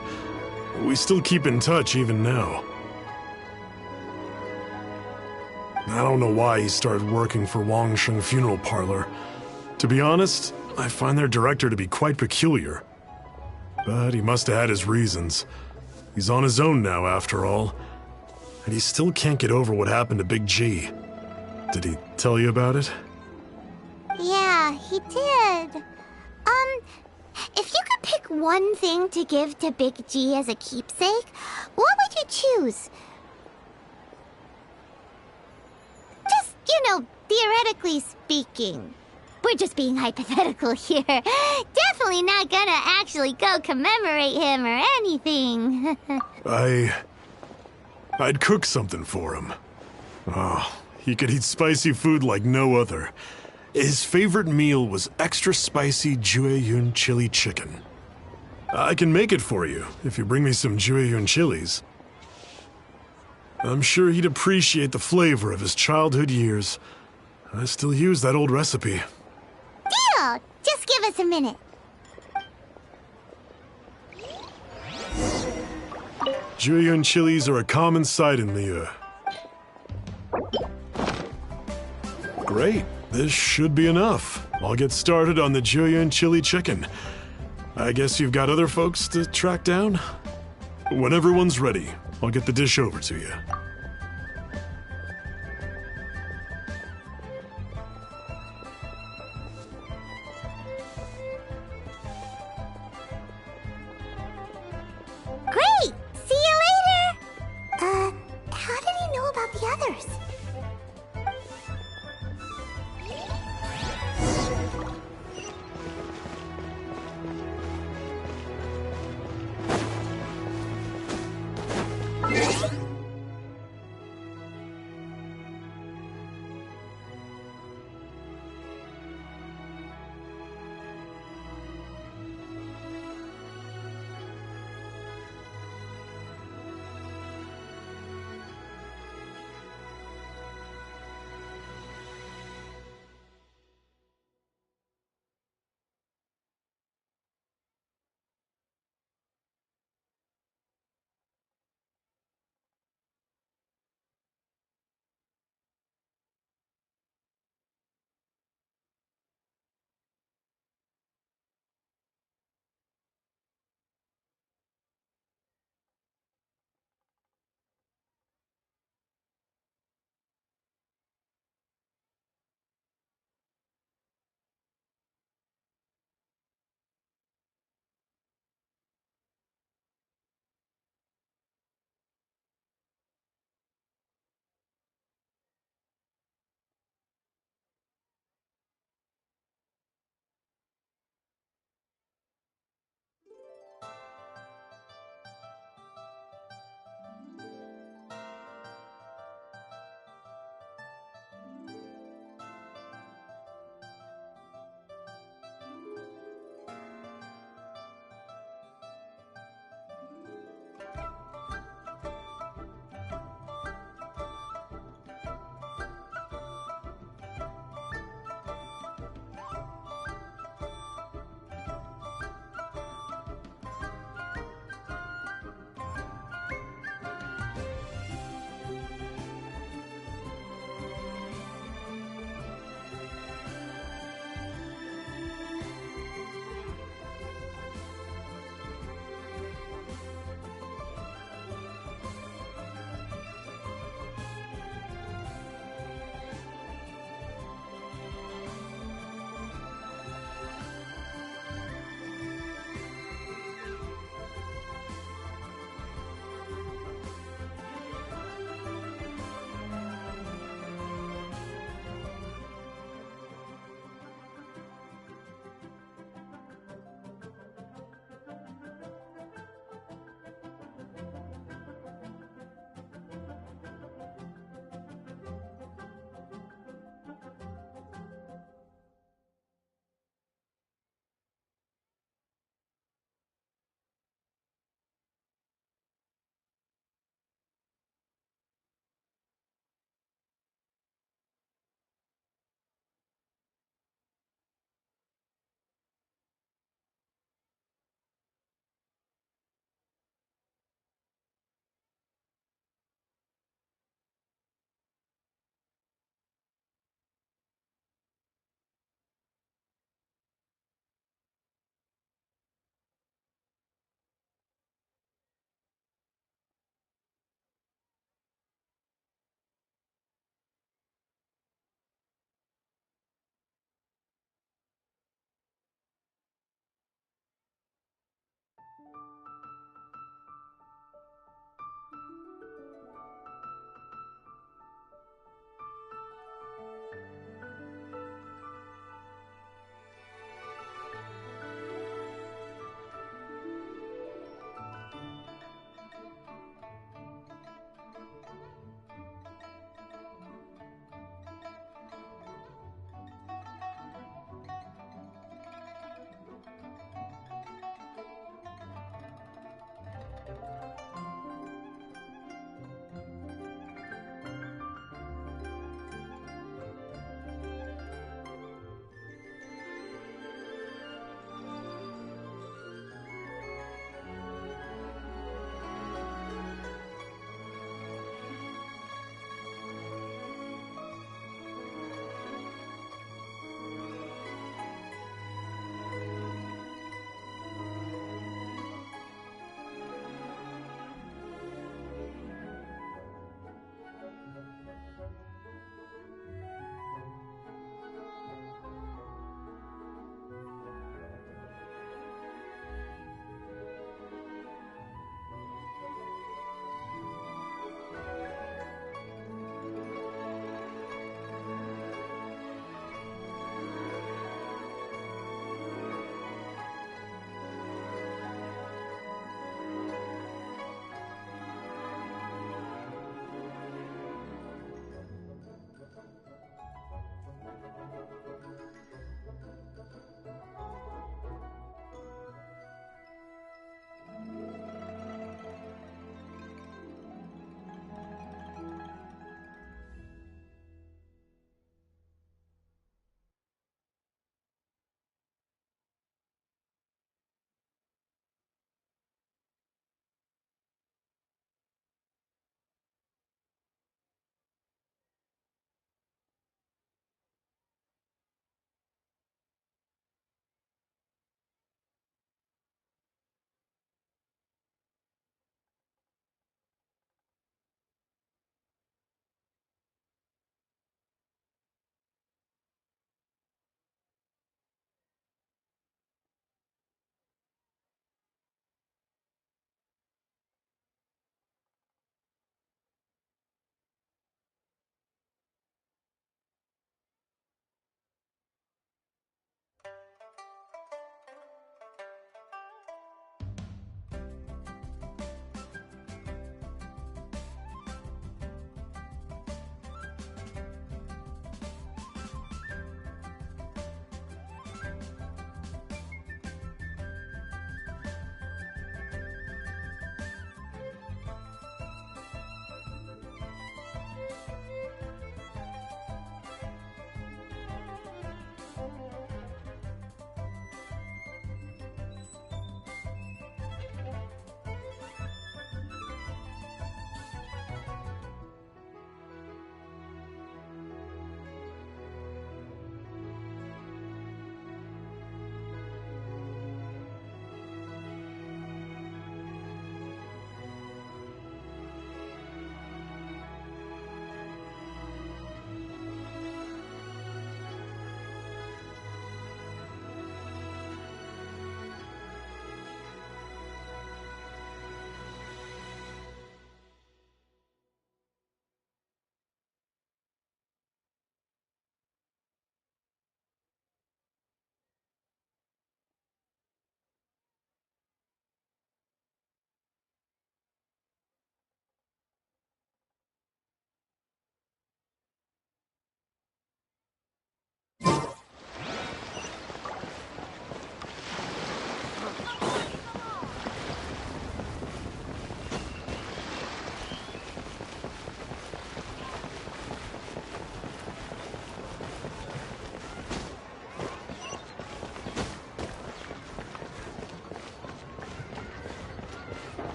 We still keep in touch even now. I don't know why he started working for Wangsheng Funeral Parlor. To be honest, I find their director to be quite peculiar. But he must have had his reasons. He's on his own now, after all. And he still can't get over what happened to Big G. Did he tell you about it? Yeah, he did. If you could pick one thing to give to Big G as a keepsake, what would you choose? Just, theoretically speaking. We're just being hypothetical here. Definitely not gonna actually go commemorate him or anything. I'd cook something for him. Oh, he could eat spicy food like no other. His favorite meal was extra spicy Jueyun chili chicken. I can make it for you if you bring me some Jueyun chilies. I'm sure he'd appreciate the flavor of his childhood years. I still use that old recipe. Deal! Just give us a minute. Jueyun chilies are a common sight in Liyue. Great. This should be enough. I'll get started on the Jueyun chili chicken. I guess you've got other folks to track down? When everyone's ready, I'll get the dish over to you. Great! See you later! How others.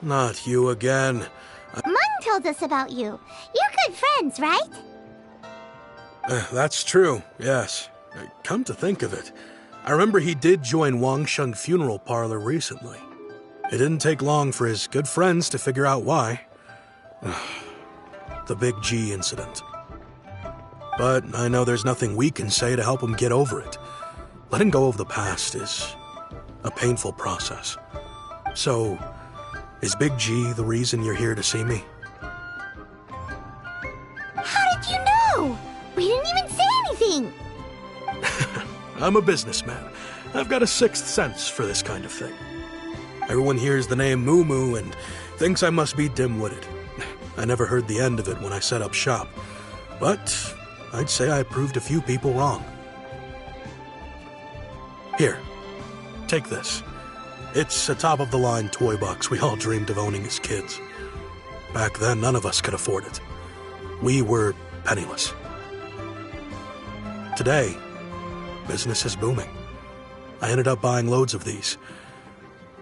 Not you again. Mung told us about you. You're good friends, right? That's true, yes. Come to think of it, I remember he did join Wangsheng Funeral Parlor recently. It didn't take long for his good friends to figure out why. The Big G incident. But I know there's nothing we can say to help him get over it. Letting go of the past is a painful process. So, is Big G the reason you're here to see me? How did you know? We didn't even say anything. I'm a businessman. I've got a sixth sense for this kind of thing. Everyone hears the name Moo Moo and thinks I must be dim-witted. I never heard the end of it when I set up shop. But I'd say I proved a few people wrong. Here, take this. It's a top-of-the-line toy box we all dreamed of owning as kids. Back then, none of us could afford it. We were penniless. Today, business is booming. I ended up buying loads of these.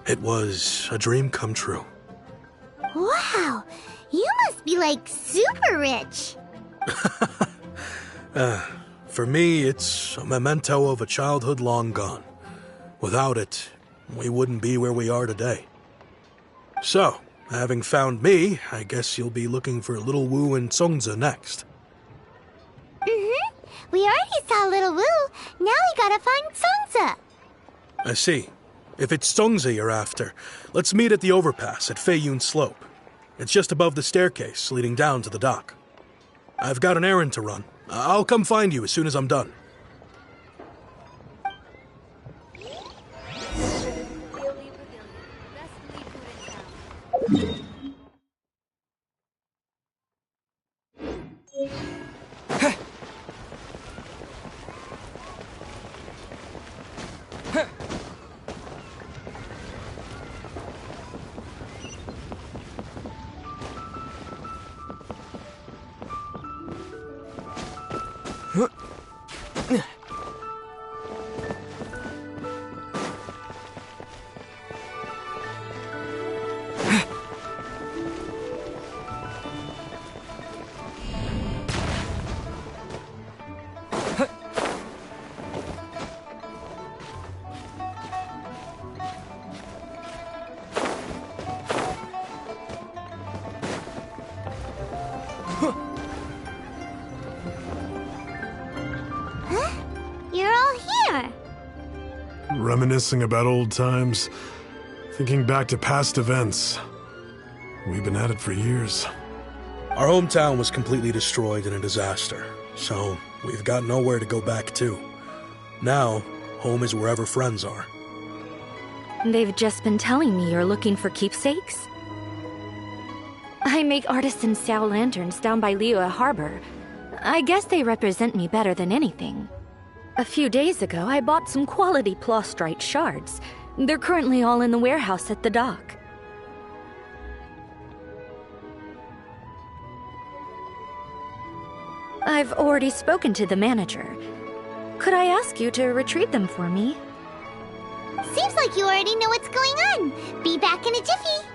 It was a dream come true. Wow, you must be like super rich. For me, it's a memento of a childhood long gone. Without it, we wouldn't be where we are today. So, having found me, I guess you'll be looking for Little Wu and Songza next. We already saw Little Wu. Now we gotta find Songza. I see. If it's Songza you're after, let's meet at the overpass at Feiyun Slope. It's just above the staircase leading down to the dock. I've got an errand to run. I'll come find you as soon as I'm done. You're all here. Reminiscing about old times, thinking back to past events. We've been at it for years. Our hometown was completely destroyed in a disaster, so we've got nowhere to go back to. Now, home is wherever friends are. They've just been telling me you're looking for keepsakes? I make artisan Xiao lanterns down by Liyue Harbor. I guess they represent me better than anything. A few days ago, I bought some quality plastrite shards. They're currently all in the warehouse at the dock. I've already spoken to the manager. Could I ask you to retrieve them for me? Seems like you already know what's going on. Be back in a jiffy.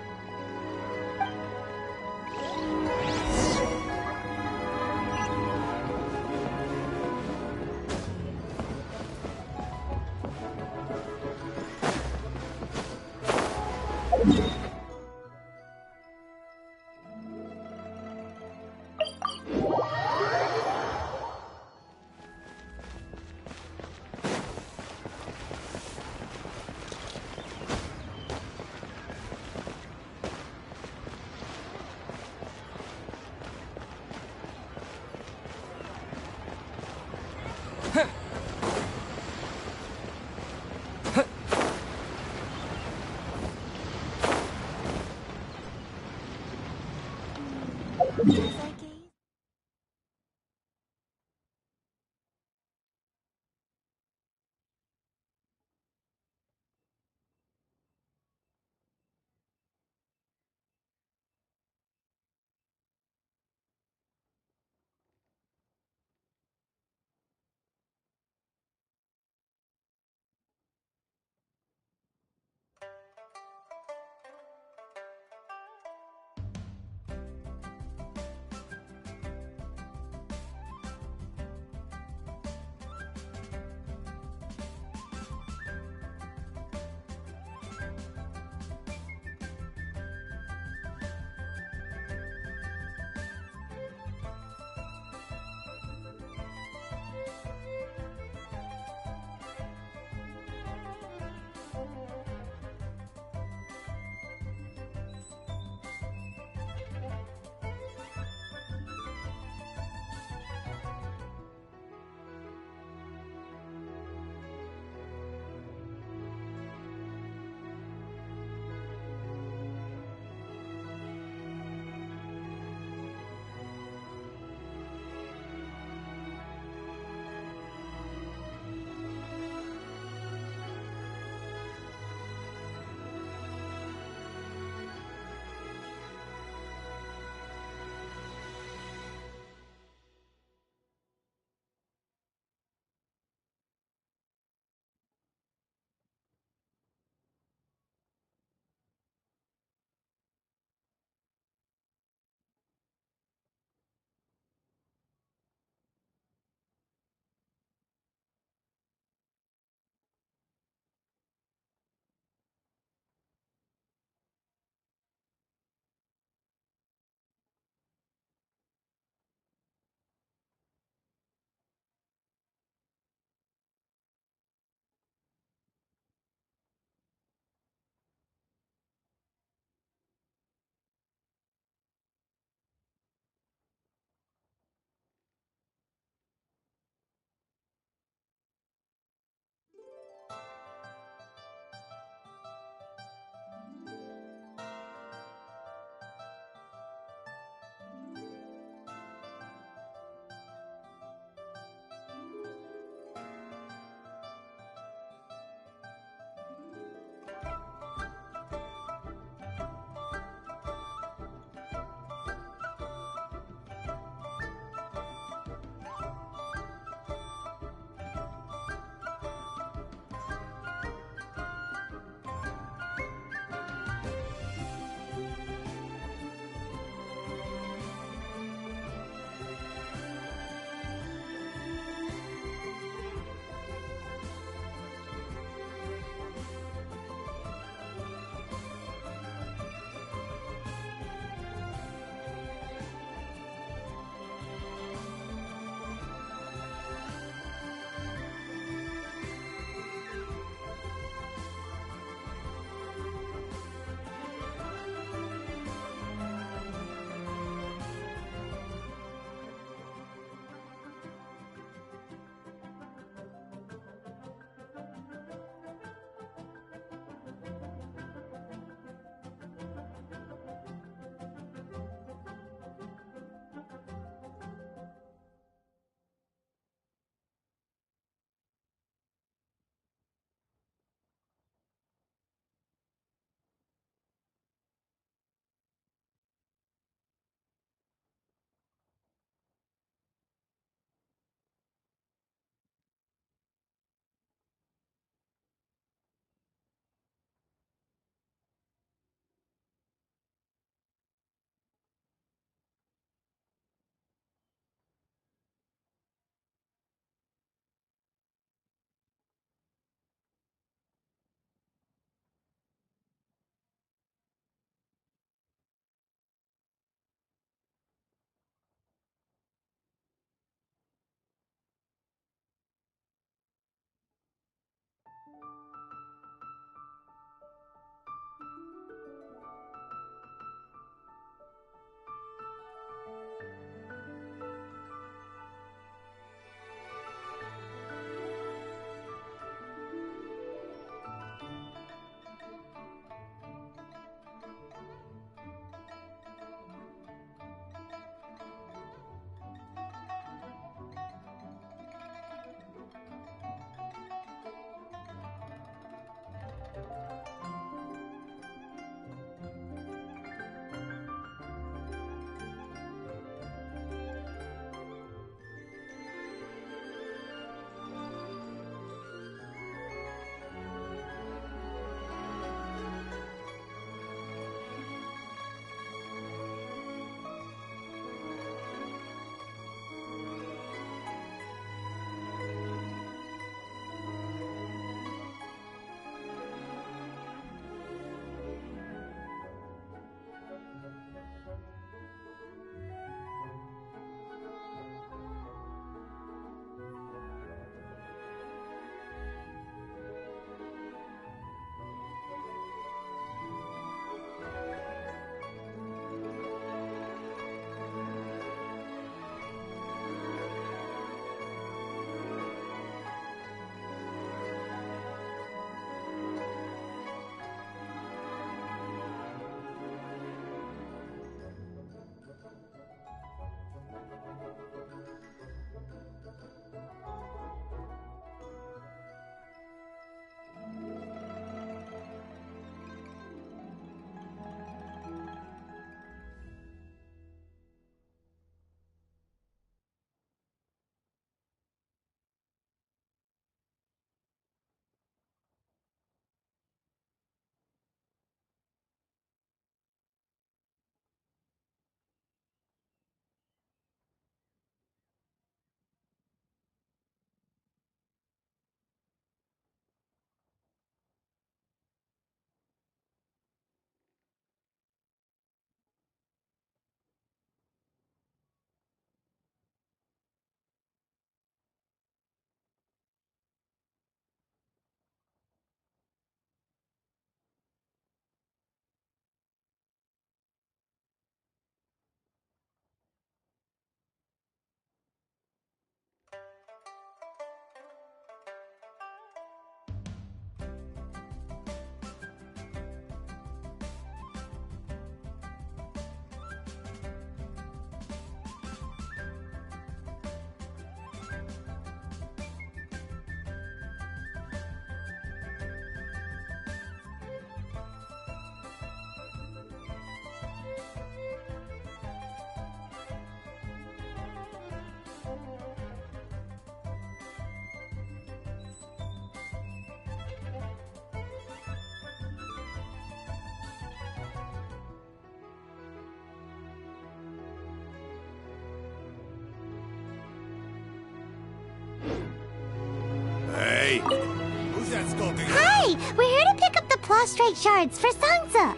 Hi! We're here to pick up the prostrate shards for Sansa.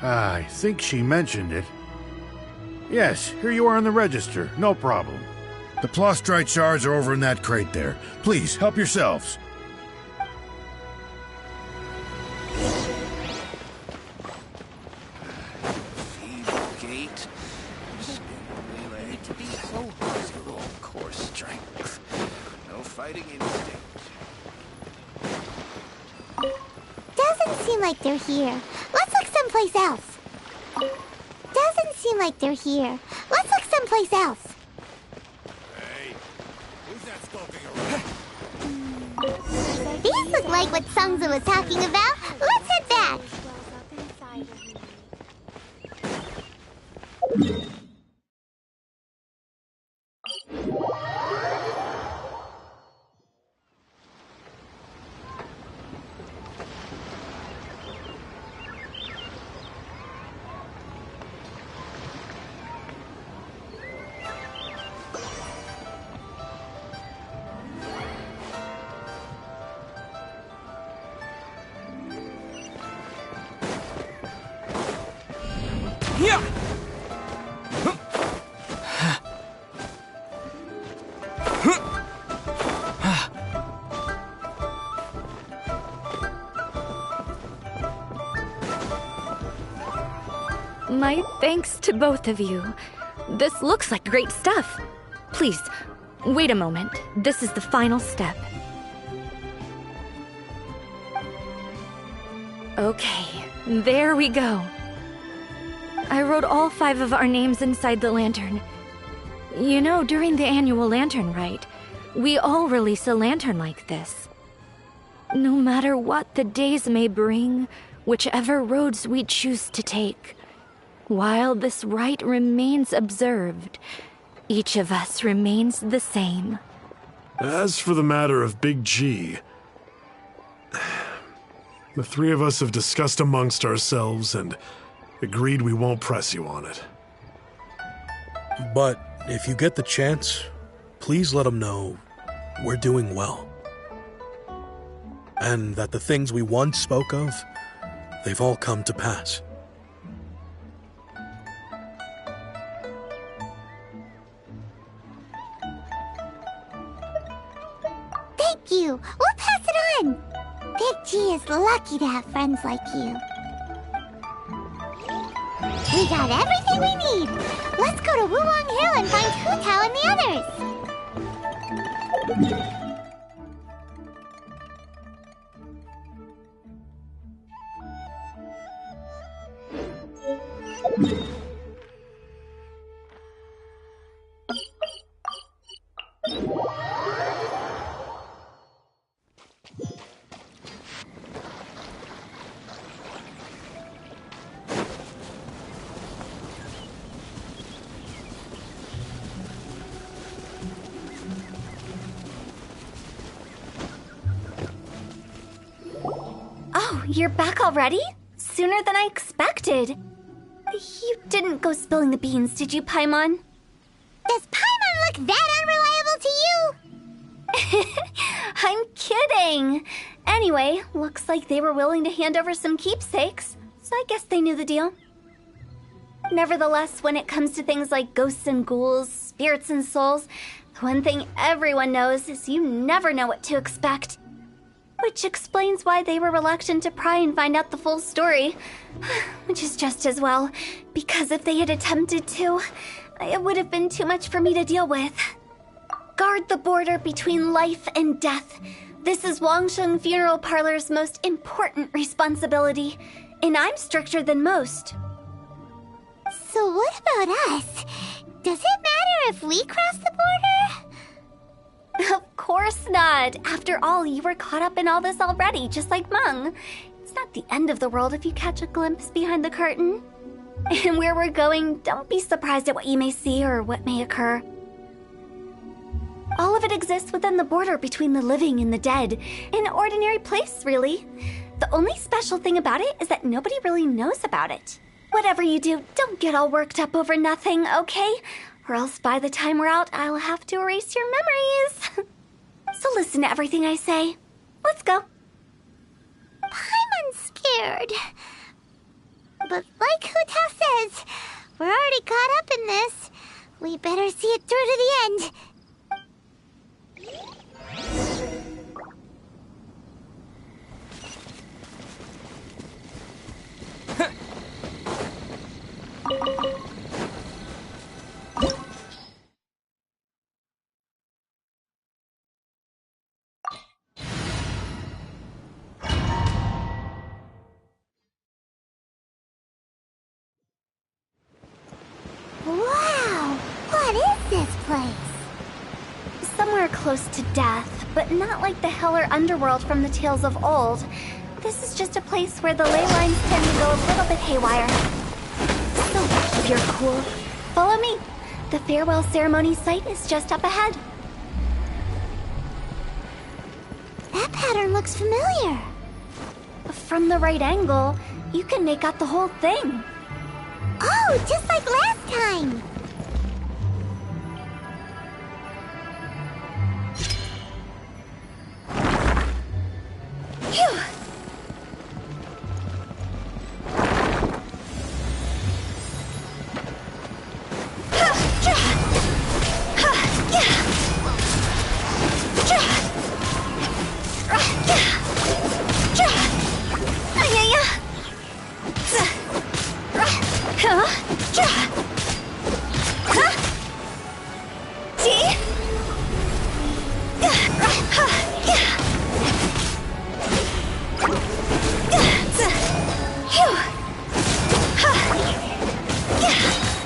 I think she mentioned it. Yes, here you are on the register. No problem. The prostrate shards are over in that crate there. Please, help yourselves. Gate. Need to be so zero core strength. No fighting instinct. Doesn't seem like they're here. Let's look someplace else. Doesn't seem like they're here. Let's look someplace else. Hey, who's that skulking around? These look like what Sansa was talking about. Let's head back. Yeah. My thanks to both of you. This looks like great stuff. Please, wait a moment. This is the final step. Okay, there we go. I wrote all 5 of our names inside the lantern. You know, during the annual lantern rite, we all release a lantern like this. No matter what the days may bring, whichever roads we choose to take, while this rite remains observed, each of us remains the same. As for the matter of Big G, the 3 of us have discussed amongst ourselves and agreed we won't press you on it. But if you get the chance, please let them know we're doing well. And that the things we once spoke of, they've all come to pass. Thank you. We'll pass it on. Big G is lucky to have friends like you. We got everything we need. Let's go to Wulong Hill and find Hu Tao and the others. Oh, you're back already? Sooner than I expected. You didn't go spilling the beans, did you, Paimon? Does Paimon look that unreliable to you? I'm kidding. Anyway, looks like they were willing to hand over some keepsakes, so I guess they knew the deal. Nevertheless, when it comes to things like ghosts and ghouls, spirits and souls, the one thing everyone knows is you never know what to expect. Which explains why they were reluctant to pry and find out the full story. Which is just as well, because if they had attempted to, it would have been too much for me to deal with. Guard the border between life and death. This is Wangsheng Funeral Parlor's most important responsibility, and I'm stricter than most. So what about us? Does it matter if we cross the border? Of course not. After all, you were caught up in all this already, just like Meng. It's not the end of the world if you catch a glimpse behind the curtain. And where we're going, don't be surprised at what you may see or what may occur. All of it exists within the border between the living and the dead. An ordinary place, really. The only special thing about it is that nobody really knows about it. Whatever you do, don't get all worked up over nothing, okay? Or else by the time we're out, I'll have to erase your memories. So listen to everything I say. Let's go. Paimon's scared. But like Huta says, we're already caught up in this. We better see it through to the end. Wow! What is this place? Somewhere close to death, but not like the hell or underworld from the tales of old. This is just a place where the ley lines tend to go a little bit haywire. So keep your cool. Follow me. The farewell ceremony site is just up ahead. That pattern looks familiar. From the right angle, you can make out the whole thing. Oh, just like last time. Phew!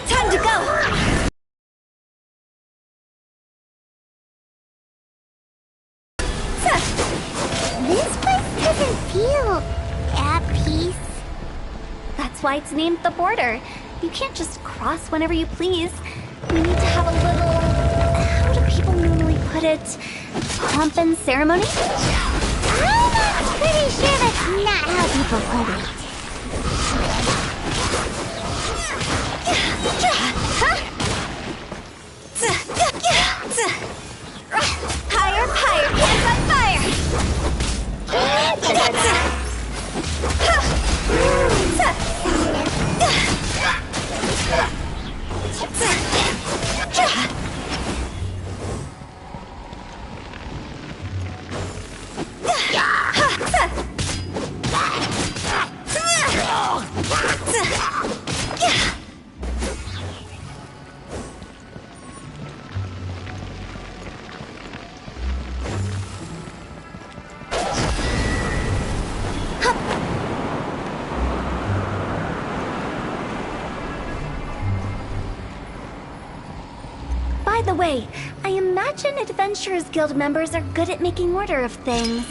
Time to go! This place doesn't feel at peace. That's why it's named the border. You can't just cross whenever you please. You need to have a little... How do people normally put it? Pomp and ceremony? I'm pretty sure that's not how people put it. Higher, higher, hands on fire! By the way, I imagine Adventurers Guild members are good at making order of things.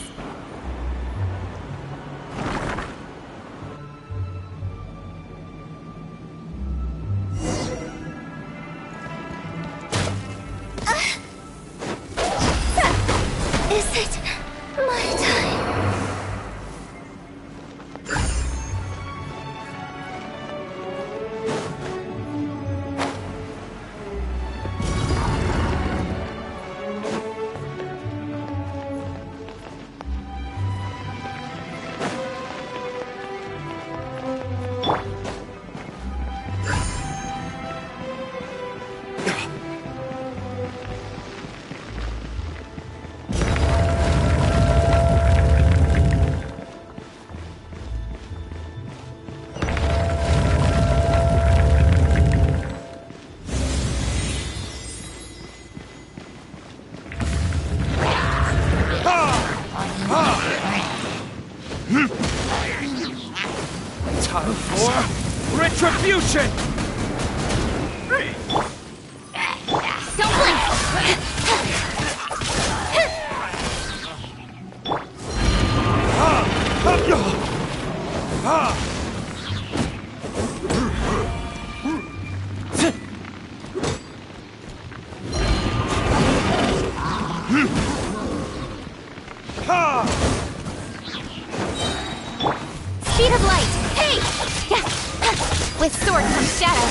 Is it my time? Time for retribution! Don't blink! Speed of light! Hey! With sword comes shadow.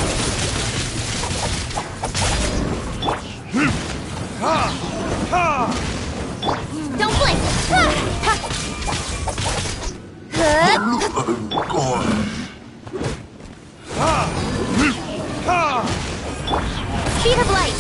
Don't blink! Speed of light.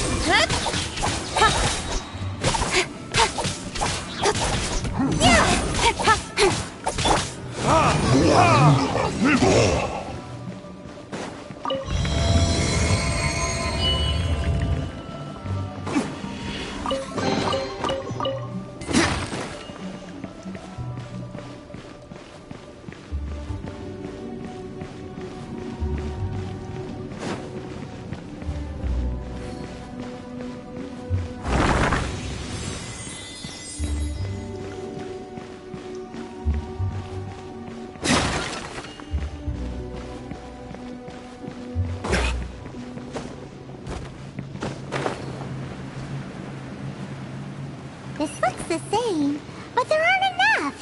This looks the same, but there aren't enough.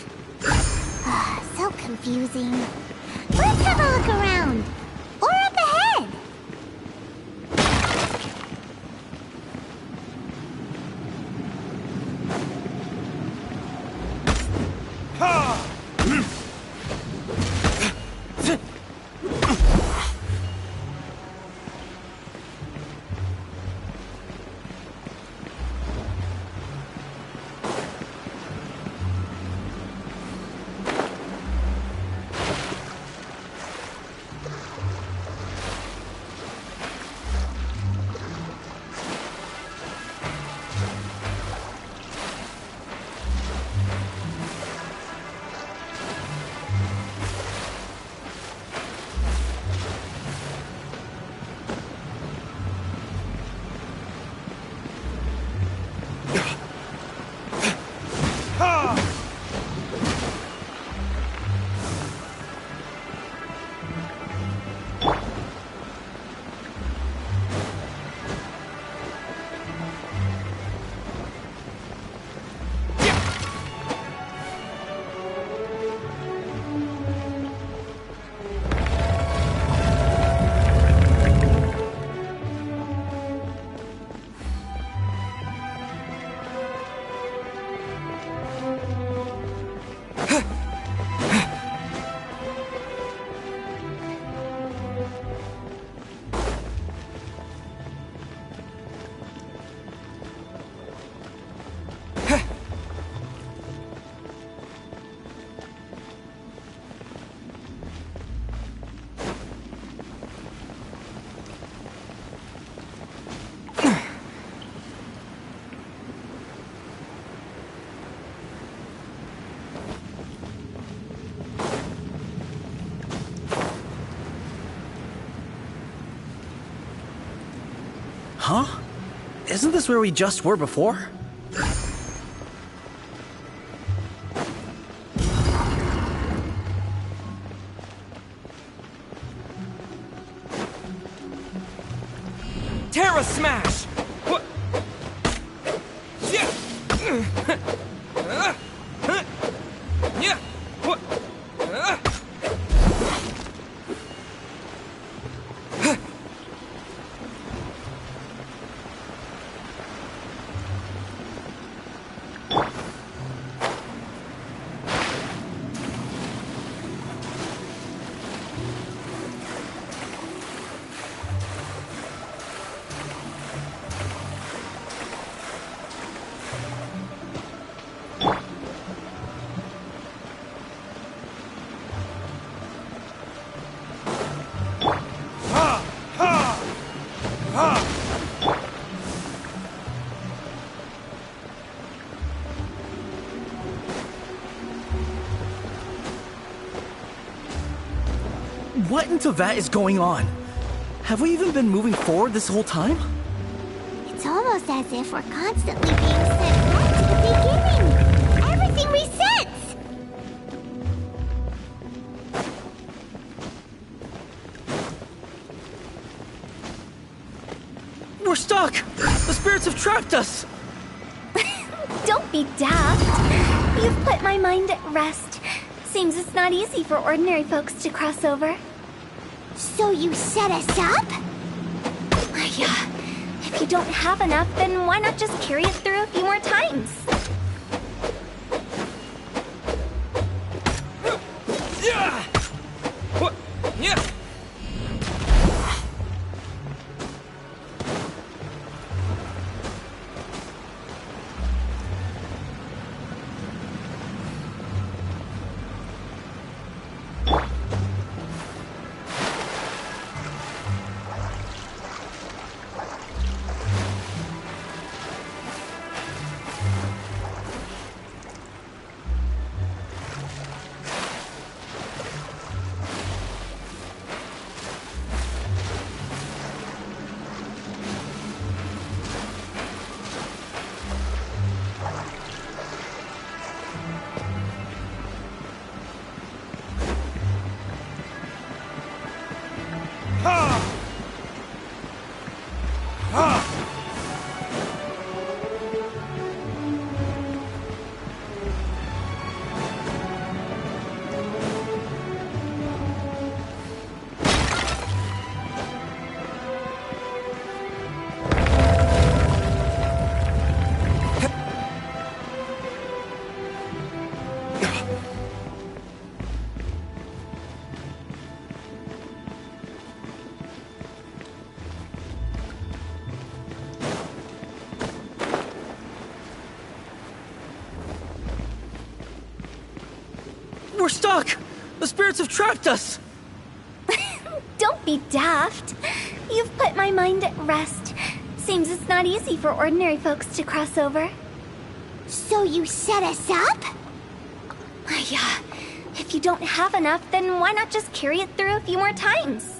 So confusing. Let's have a look around. Or up ahead. Huh? Isn't this where we just were before? Terra Smash! What? Yeah! Yeah! What? What into that is going on? Have we even been moving forward this whole time? It's almost as if we're constantly being sent back to the beginning. Everything resets. We're stuck! The spirits have trapped us! Don't be daft. You've put my mind at rest. Seems it's not easy for ordinary folks to cross over. So you set us up? Yeah. If you don't have enough, then why not just carry it through a few more times? We're stuck! The spirits have trapped us! Don't be daft. You've put my mind at rest. Seems it's not easy for ordinary folks to cross over. So you set us up? Yeah. If you don't have enough, then why not just carry it through a few more times?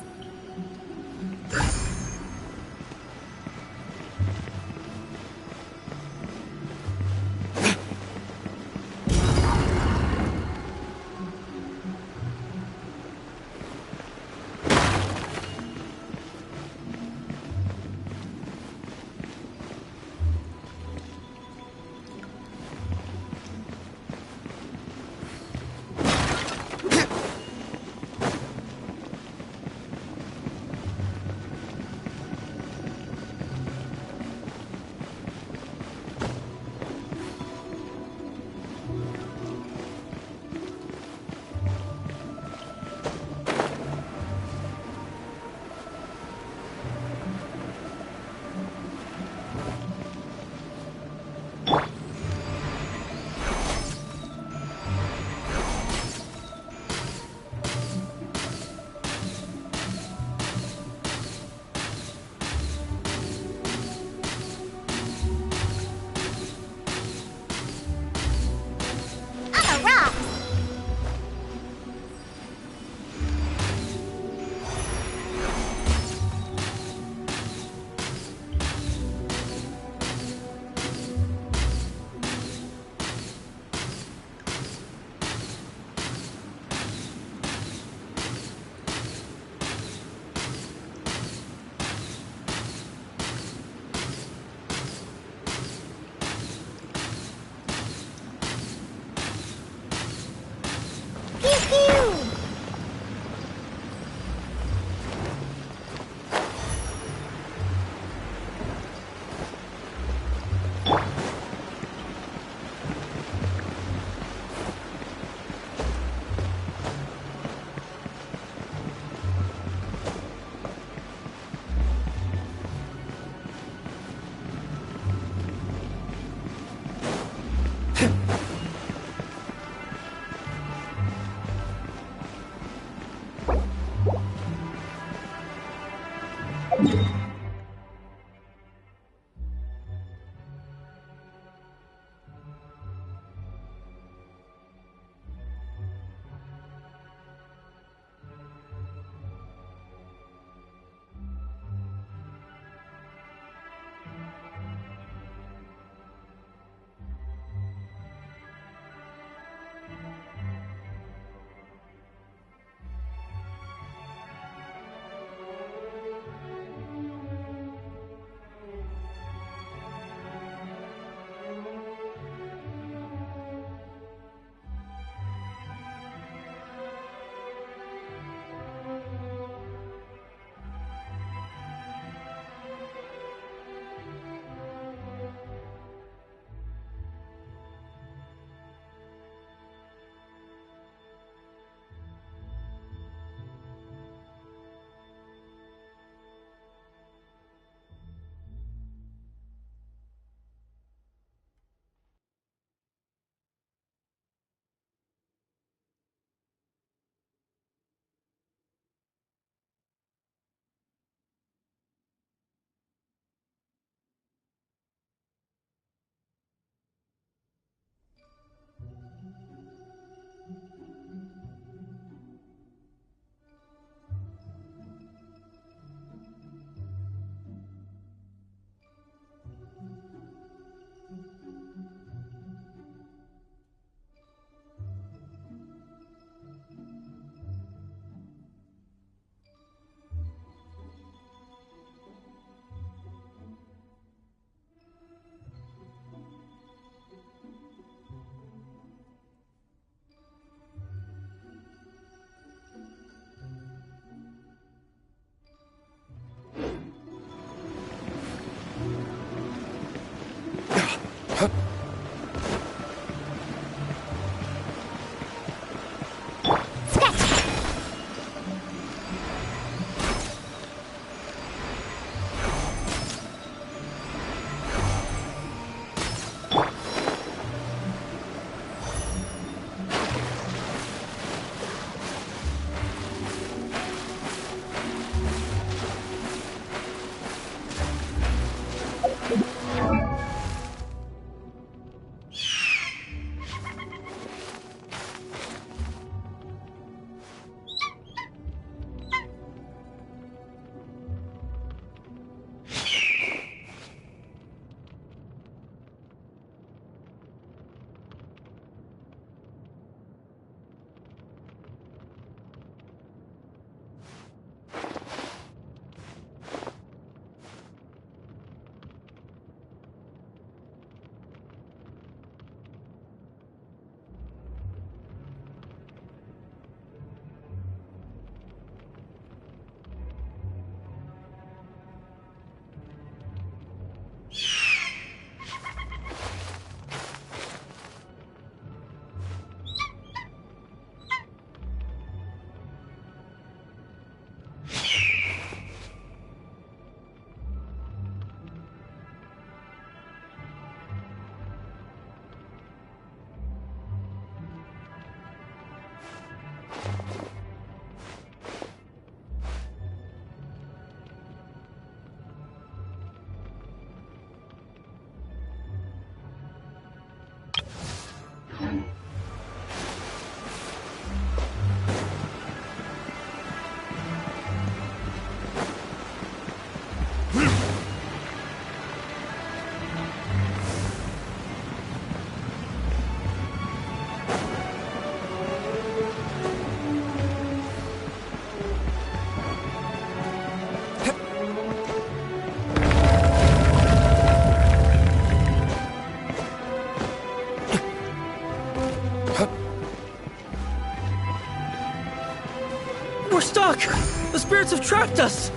trapped us!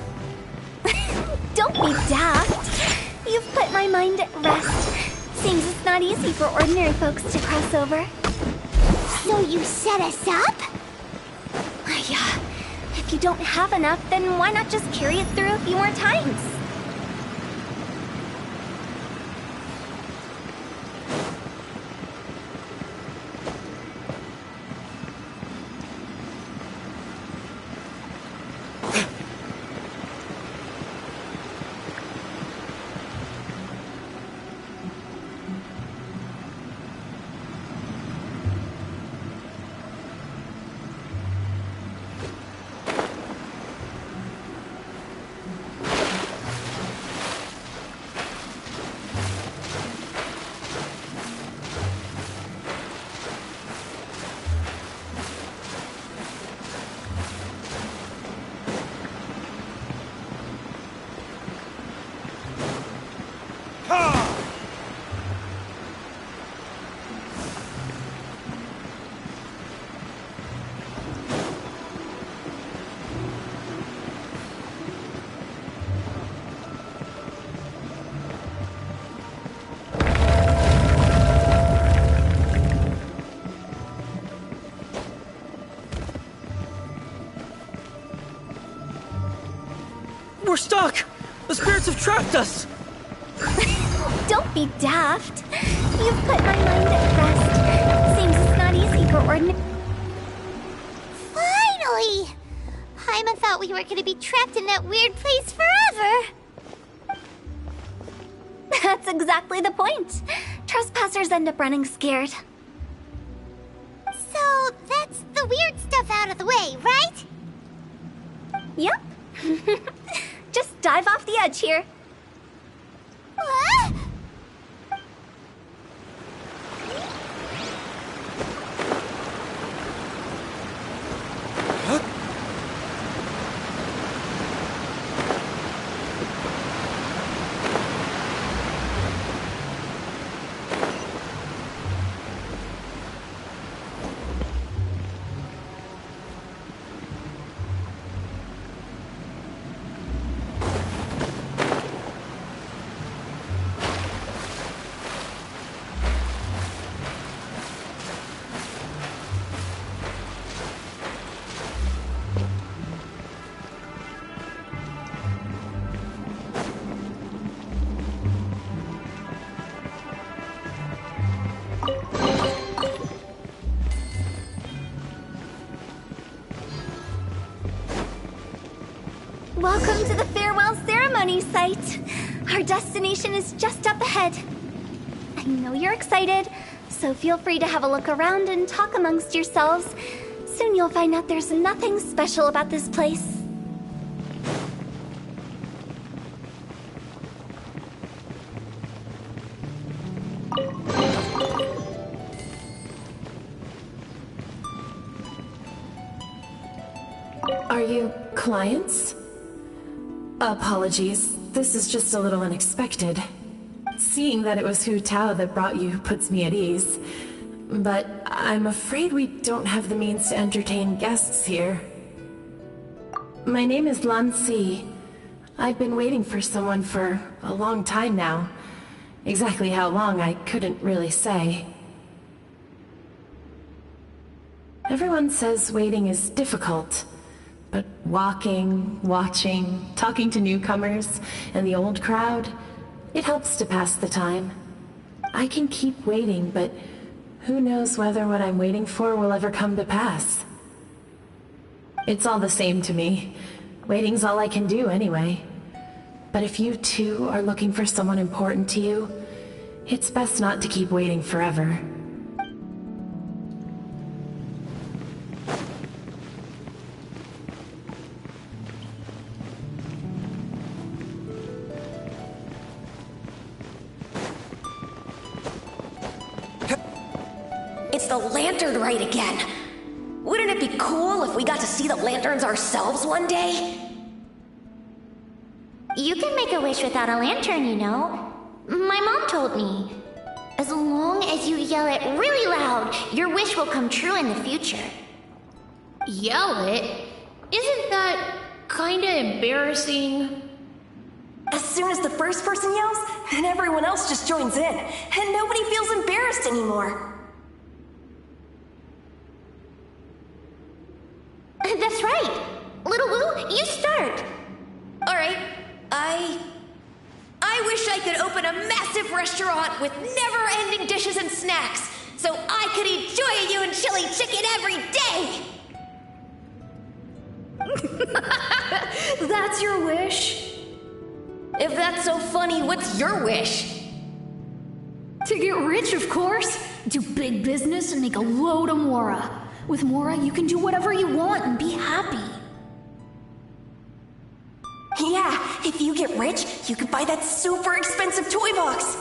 Don't be daft. You've put my mind at rest. Seems it's not easy for ordinary folks to cross over. So you set us up? Yeah. If you don't have enough, then why not just carry it through a few more times? We're stuck! The spirits have trapped us! Don't be daft. You've put my mind at rest. Seems it's not easy for ordinary... Finally! Paimon thought we were gonna be trapped in that weird place forever. That's exactly the point. Trespassers end up running scared. So that's the weird stuff out of the way, right? Yep. Just dive off the edge here. What? Welcome to the farewell ceremony site. Our destination is just up ahead. I know you're excited, so feel free to have a look around and talk amongst yourselves. Soon you'll find out there's nothing special about this place. Are you clients? Apologies, this is just a little unexpected. Seeing that it was Hu Tao that brought you puts me at ease. But I'm afraid we don't have the means to entertain guests here. My name is Lan Si. I've been waiting for someone for a long time now. Exactly how long, I couldn't really say. Everyone says waiting is difficult. But walking, watching, talking to newcomers, and the old crowd, it helps to pass the time. I can keep waiting, but who knows whether what I'm waiting for will ever come to pass. It's all the same to me. Waiting's all I can do anyway. But if you too are looking for someone important to you, it's best not to keep waiting forever. It's the lantern rite again. Wouldn't it be cool if we got to see the lanterns ourselves one day? You can make a wish without a lantern, you know. My mom told me. As long as you yell it really loud, your wish will come true in the future. Yell it? Isn't that kinda embarrassing. As soon as the first person yells, then everyone else just joins in, and nobody feels embarrassed anymore. That's right. Little Wu, you start. Alright, I wish I could open a massive restaurant with never-ending dishes and snacks, so I could eat Joy and chili chicken every day! That's your wish? If that's so funny, what's your wish? To get rich, of course. Do big business and make a load of Mora. With Mora, you can do whatever you want and be happy. Yeah, if you get rich, you could buy that super expensive toy box.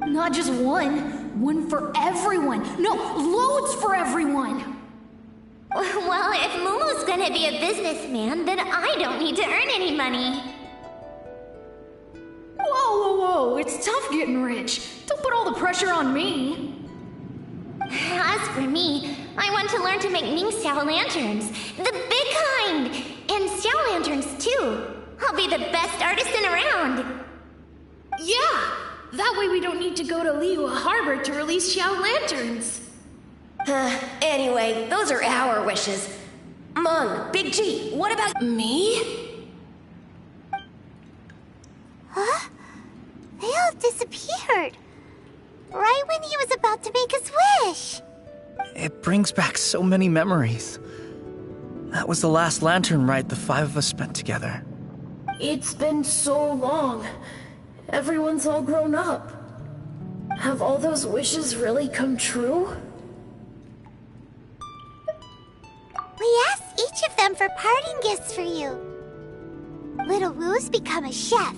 Not just one. One for everyone. No, loads for everyone. Well, if Momo's gonna be a businessman, then I don't need to earn any money. Whoa. It's tough getting rich. Don't put all the pressure on me. As for me, I want to learn to make Ming Xiao lanterns. The big kind! And Xiao lanterns, too. I'll be the best artisan around. Yeah! That way we don't need to go to Liyue Harbor to release Xiao lanterns. Anyway, those are our wishes. Mung, Big G, what about me? Huh? They all disappeared. Right when he was about to make his wish. It brings back so many memories. That was the last lantern ride the 5 of us spent together. It's been so long. Everyone's all grown up. Have all those wishes really come true? We asked each of them for parting gifts for you. Little Wu's become a chef.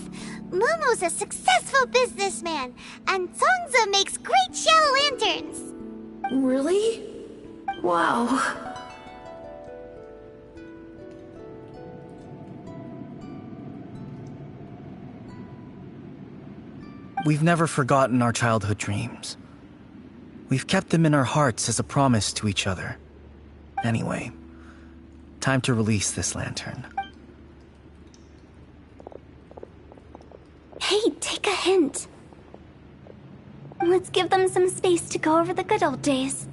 Momo's a successful businessman. And Songza makes great shell lanterns. Really? Wow. We've never forgotten our childhood dreams. We've kept them in our hearts as a promise to each other. Anyway, time to release this lantern. Hey, take a hint. Let's give them some space to go over the good old days.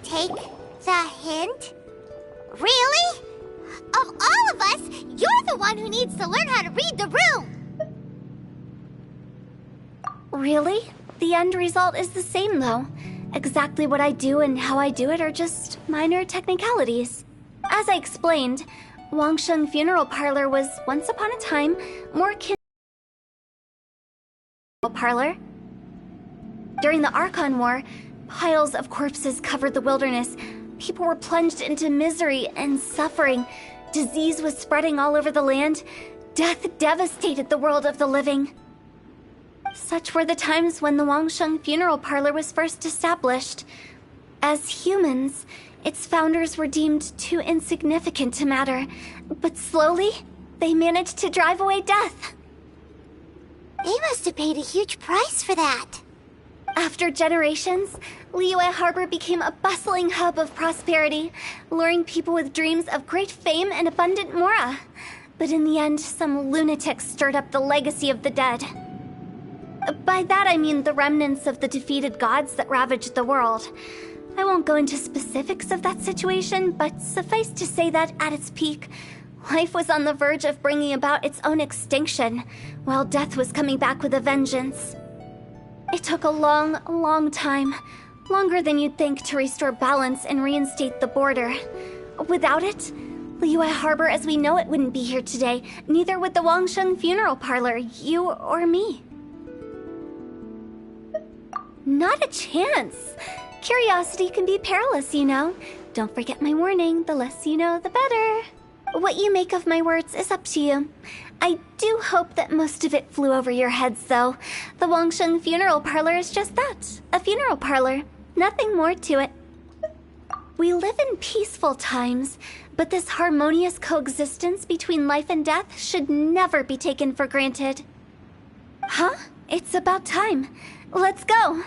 Take the hint? Really? Of all of us, you're the one who needs to learn how to read the room! Really? The end result is the same, though. Exactly what I do and how I do it are just minor technicalities. As I explained, Wangsheng Funeral Parlor was once upon a time more akin to a parlor. During the Archon War, piles of corpses covered the wilderness. People were plunged into misery and suffering. Disease was spreading all over the land. Death devastated the world of the living. Such were the times when the Wangsheng Funeral Parlor was first established. As humans, its founders were deemed too insignificant to matter, but slowly, they managed to drive away death. They must have paid a huge price for that. After generations, Liyue Harbor became a bustling hub of prosperity, luring people with dreams of great fame and abundant mora. But in the end, some lunatics stirred up the legacy of the dead. By that I mean the remnants of the defeated gods that ravaged the world. I won't go into specifics of that situation, but suffice to say that at its peak, life was on the verge of bringing about its own extinction, while death was coming back with a vengeance. It took a long, long time, longer than you'd think, to restore balance and reinstate the border. Without it, Liyue Harbor as we know it wouldn't be here today, neither would the Wangsheng Funeral Parlor, you or me. Not a chance. Curiosity can be perilous, you know. Don't forget my warning, the less you know, the better. What you make of my words is up to you. I do hope that most of it flew over your heads, though. The Wangsheng Funeral Parlor is just that, a funeral parlor. Nothing more to it. We live in peaceful times, but this harmonious coexistence between life and death should never be taken for granted. Huh? It's about time. Let's go.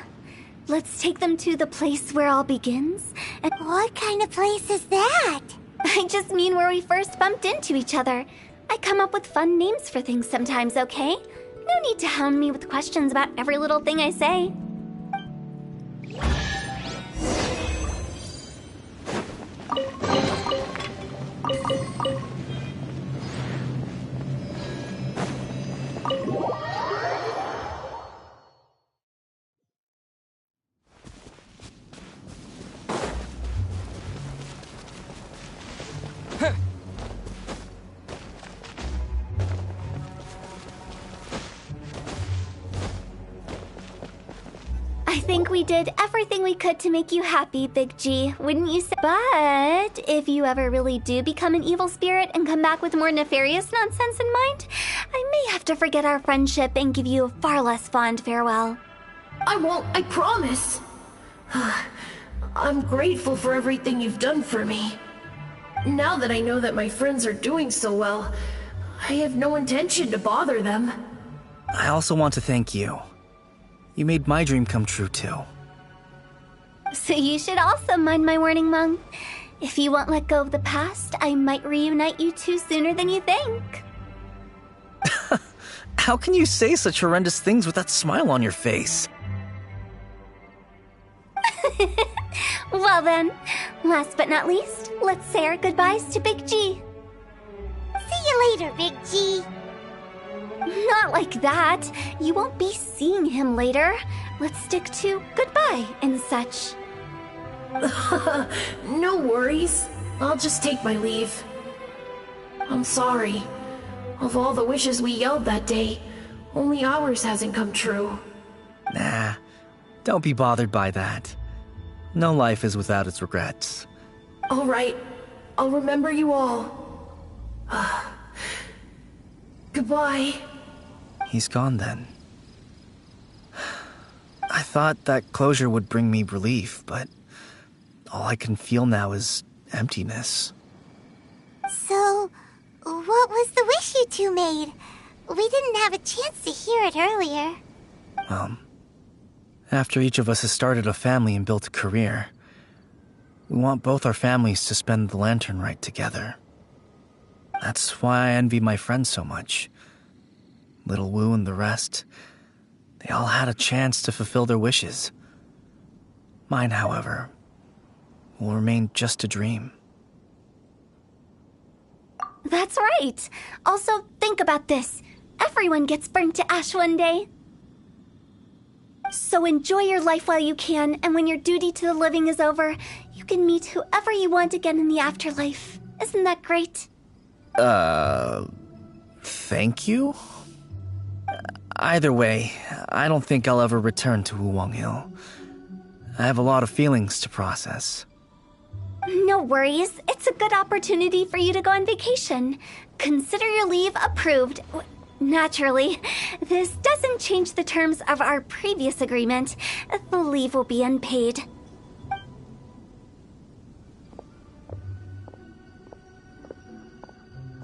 Let's take them to the place where all begins. And What kind of place is that? I just mean where we first bumped into each other. I come up with fun names for things sometimes, okay? No need to hound me with questions about every little thing I say. I think we did everything we could to make you happy, Big G, wouldn't you say? But if you ever really do become an evil spirit and come back with more nefarious nonsense in mind, I may have to forget our friendship and give you a far less fond farewell. I won't, I promise. I'm grateful for everything you've done for me. Now that I know that my friends are doing so well, I have no intention to bother them. I also want to thank you. You made my dream come true, too. So you should also mind my warning, Mung. If you won't let go of the past, I might reunite you two sooner than you think. How can you say such horrendous things with that smile on your face? Well then, last but not least, let's say our goodbyes to Big G. See you later, Big G. Not like that. You won't be seeing him later. Let's stick to goodbye and such. No worries. I'll just take my leave. I'm sorry. Of all the wishes we yelled that day, only ours hasn't come true. Nah, don't be bothered by that. No life is without its regrets. All right. I'll remember you all. Goodbye. He's gone then. I thought that closure would bring me relief, but all I can feel now is emptiness. So, what was the wish you two made? We didn't have a chance to hear it earlier. After each of us has started a family and built a career, we want both our families to spend the Lantern Rite together. That's why I envy my friends so much. Little Wu and the rest, they all had a chance to fulfill their wishes. Mine, however, will remain just a dream. That's right. Also, think about this. Everyone gets burnt to ash one day. So enjoy your life while you can, and when your duty to the living is over, you can meet whoever you want again in the afterlife. Isn't that great? Thank you? Either way, I don't think I'll ever return to Wuwang Hill. I have a lot of feelings to process. No worries. It's a good opportunity for you to go on vacation. Consider your leave approved. Naturally, this doesn't change the terms of our previous agreement. The leave will be unpaid.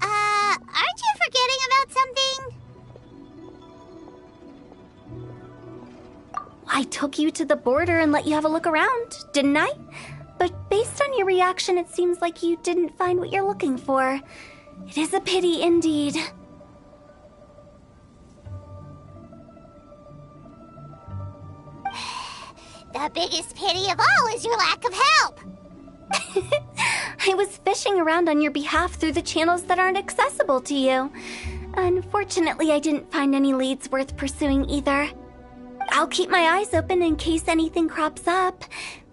Aren't you forgetting about something? I took you to the border and let you have a look around, didn't I? But based on your reaction, it seems like you didn't find what you're looking for. It is a pity indeed. The biggest pity of all is your lack of help. I was fishing around on your behalf through the channels that aren't accessible to you. Unfortunately, I didn't find any leads worth pursuing either. I'll keep my eyes open in case anything crops up.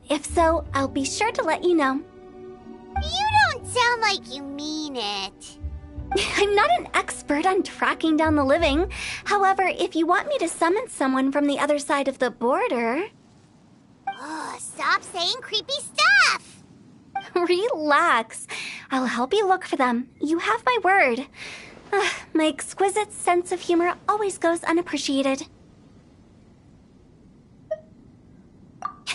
If so, I'll be sure to let you know. You don't sound like you mean it. I'm not an expert on tracking down the living. However, if you want me to summon someone from the other side of the border... Oh, stop saying creepy stuff! Relax. I'll help you look for them. You have my word. My exquisite sense of humor always goes unappreciated.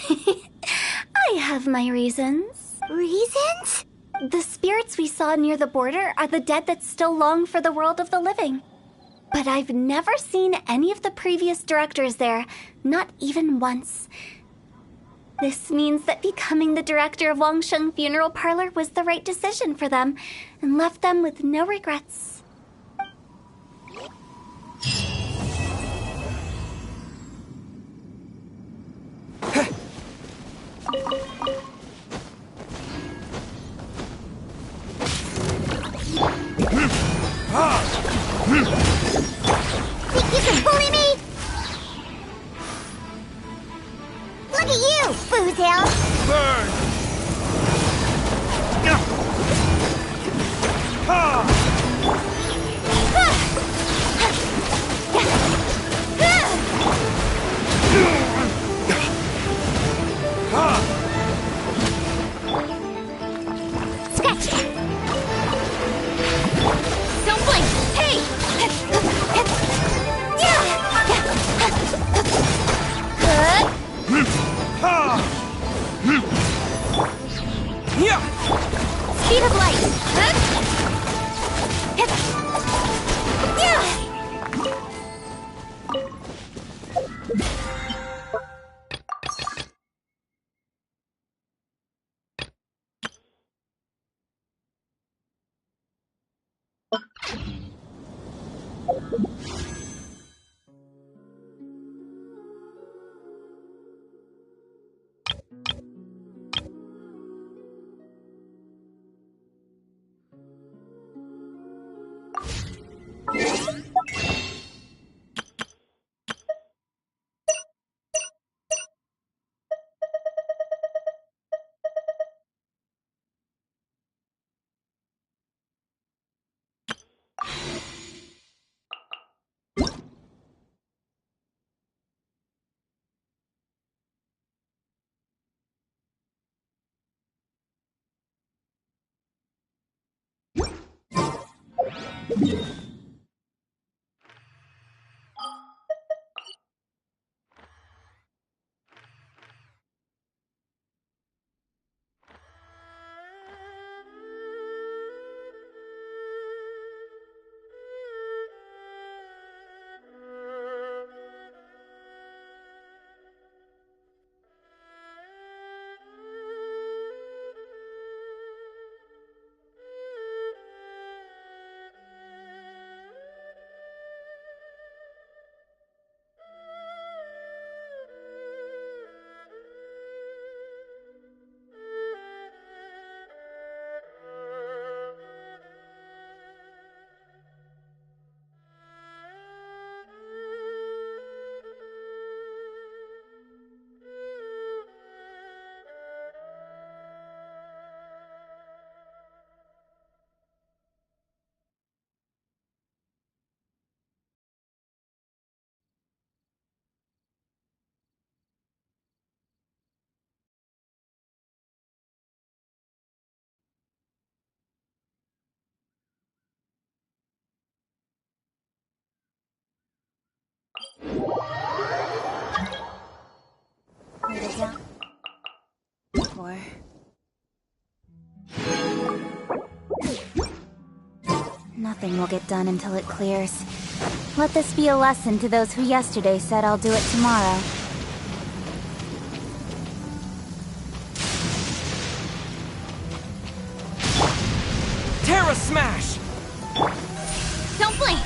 I have my reasons. Reasons? The spirits we saw near the border are the dead that still long for the world of the living. But I've never seen any of the previous directors there, not even once. This means that becoming the director of Wangsheng Funeral Parlor was the right decision for them, and left them with no regrets. Think you can bully me? Look at you, Foozell! Burn! Ha! Scratch! Don't blink! Hey! Yeah! Speed of light! Nothing will get done until it clears. Let this be a lesson to those who yesterday said I'll do it tomorrow. Terra Smash! Don't blink!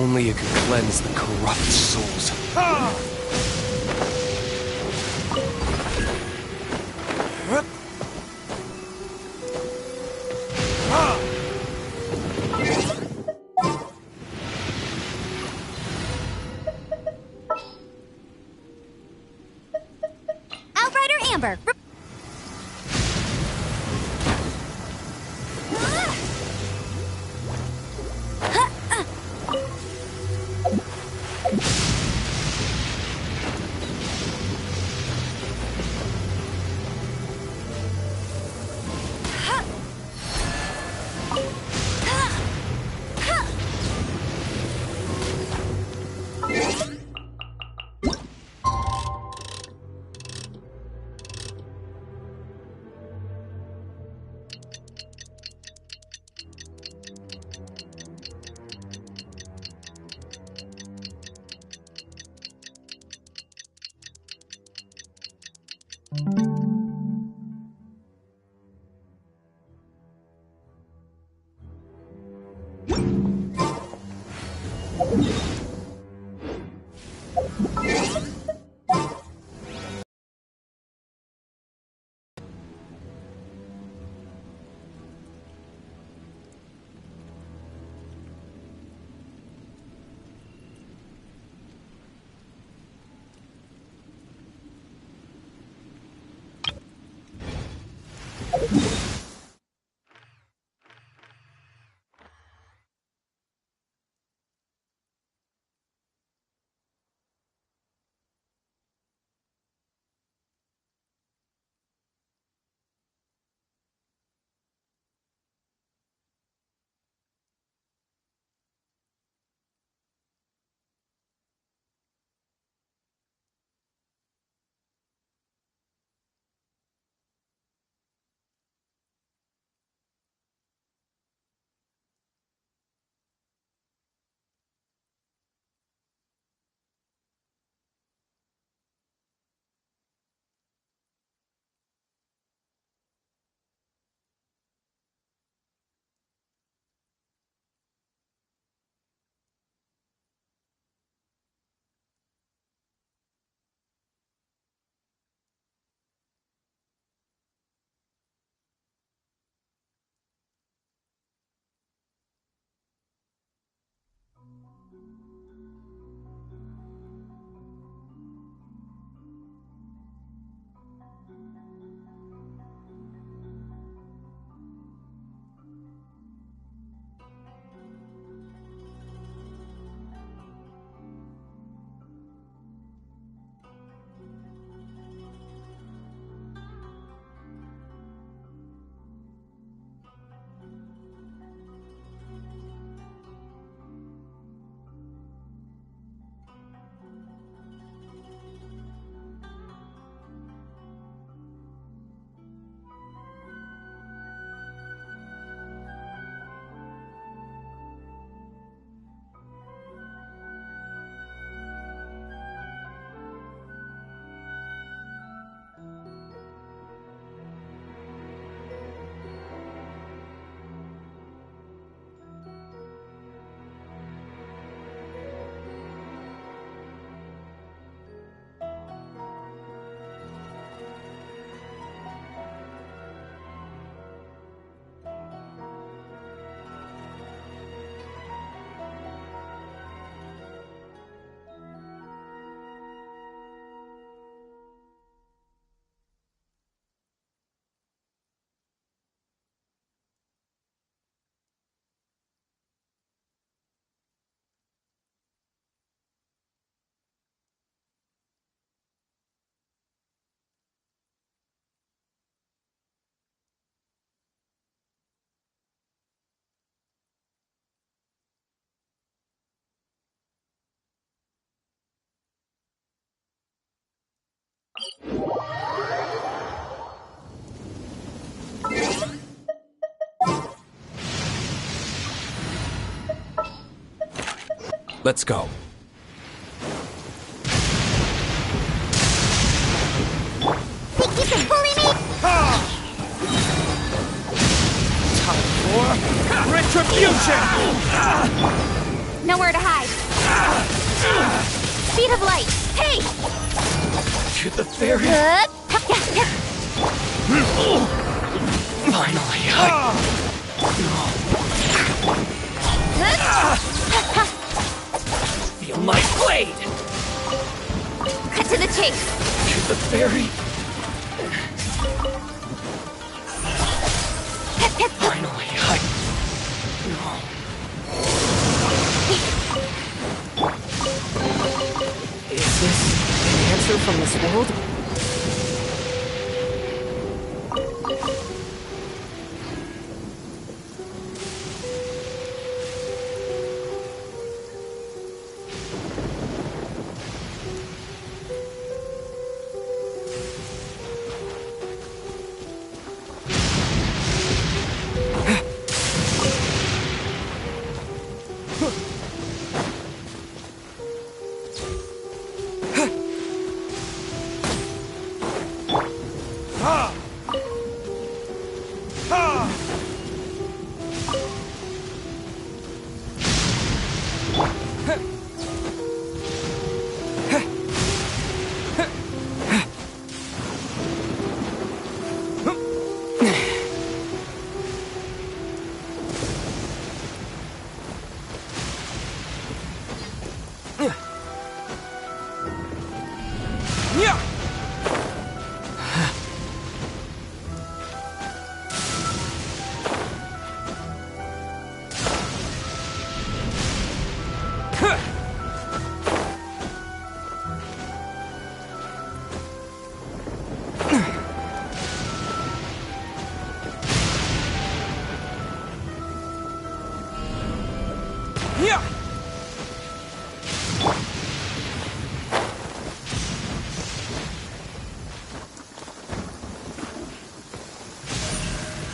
only it could cleanse the corrupt souls. Outrider Amber. Let's go. Think you can bully me? Time for retribution! Nowhere to hide. speed of light. Hey! To the very... Finally, feel my blade! Cut to the chase. To the very... Finally, Is this an answer from this world?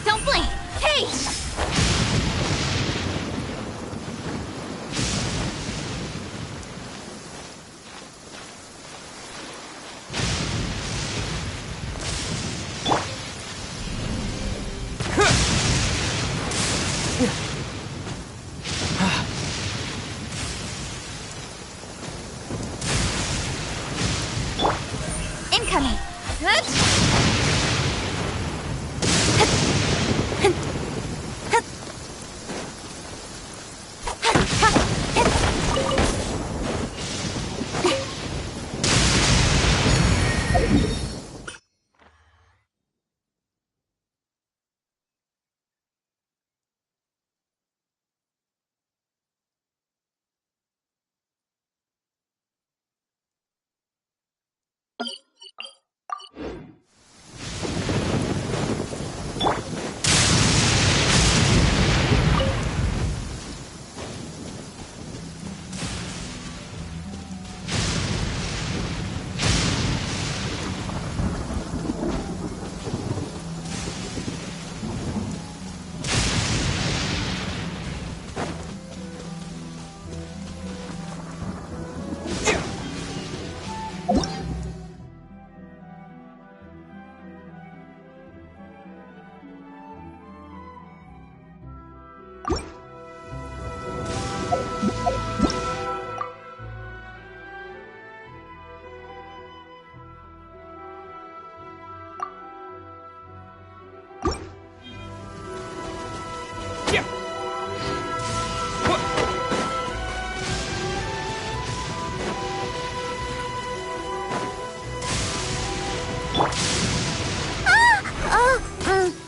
Don't blink. Hey! Incoming.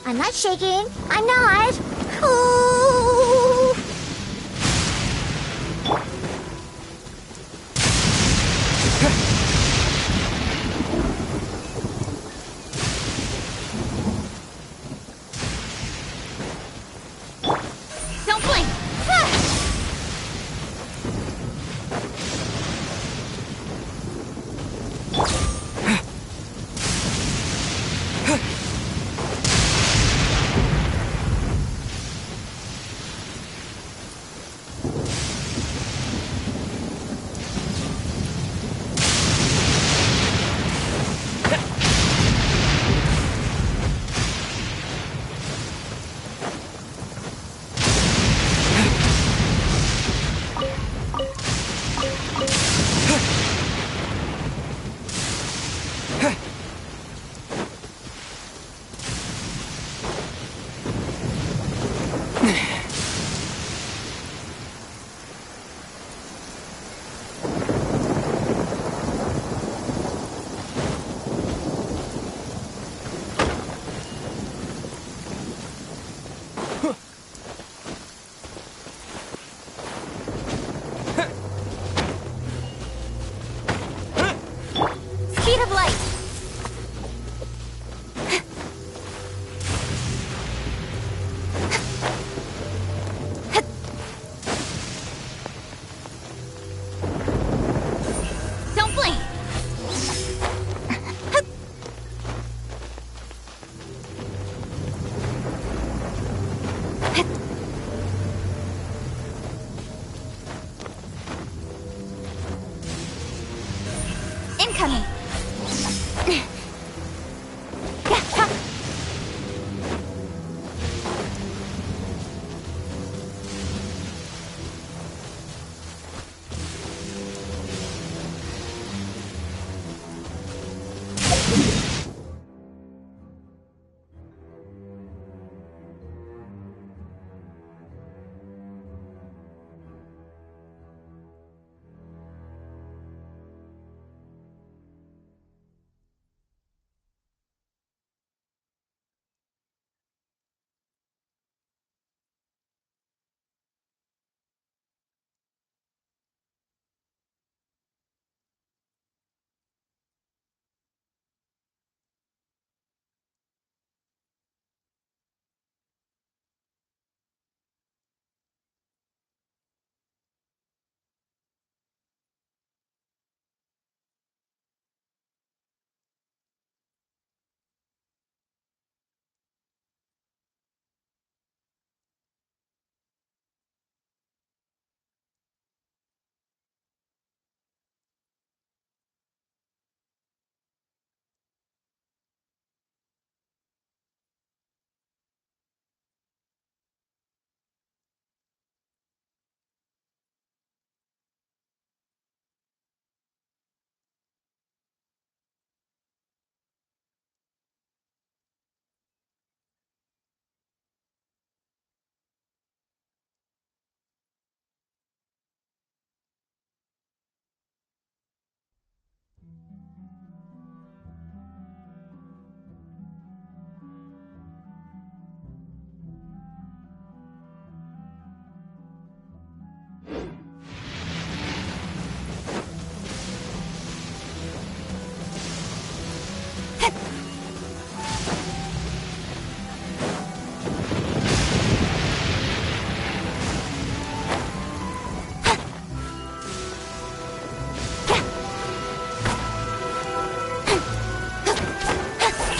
I'm not shaking. I'm not. Ooh. Don't blink.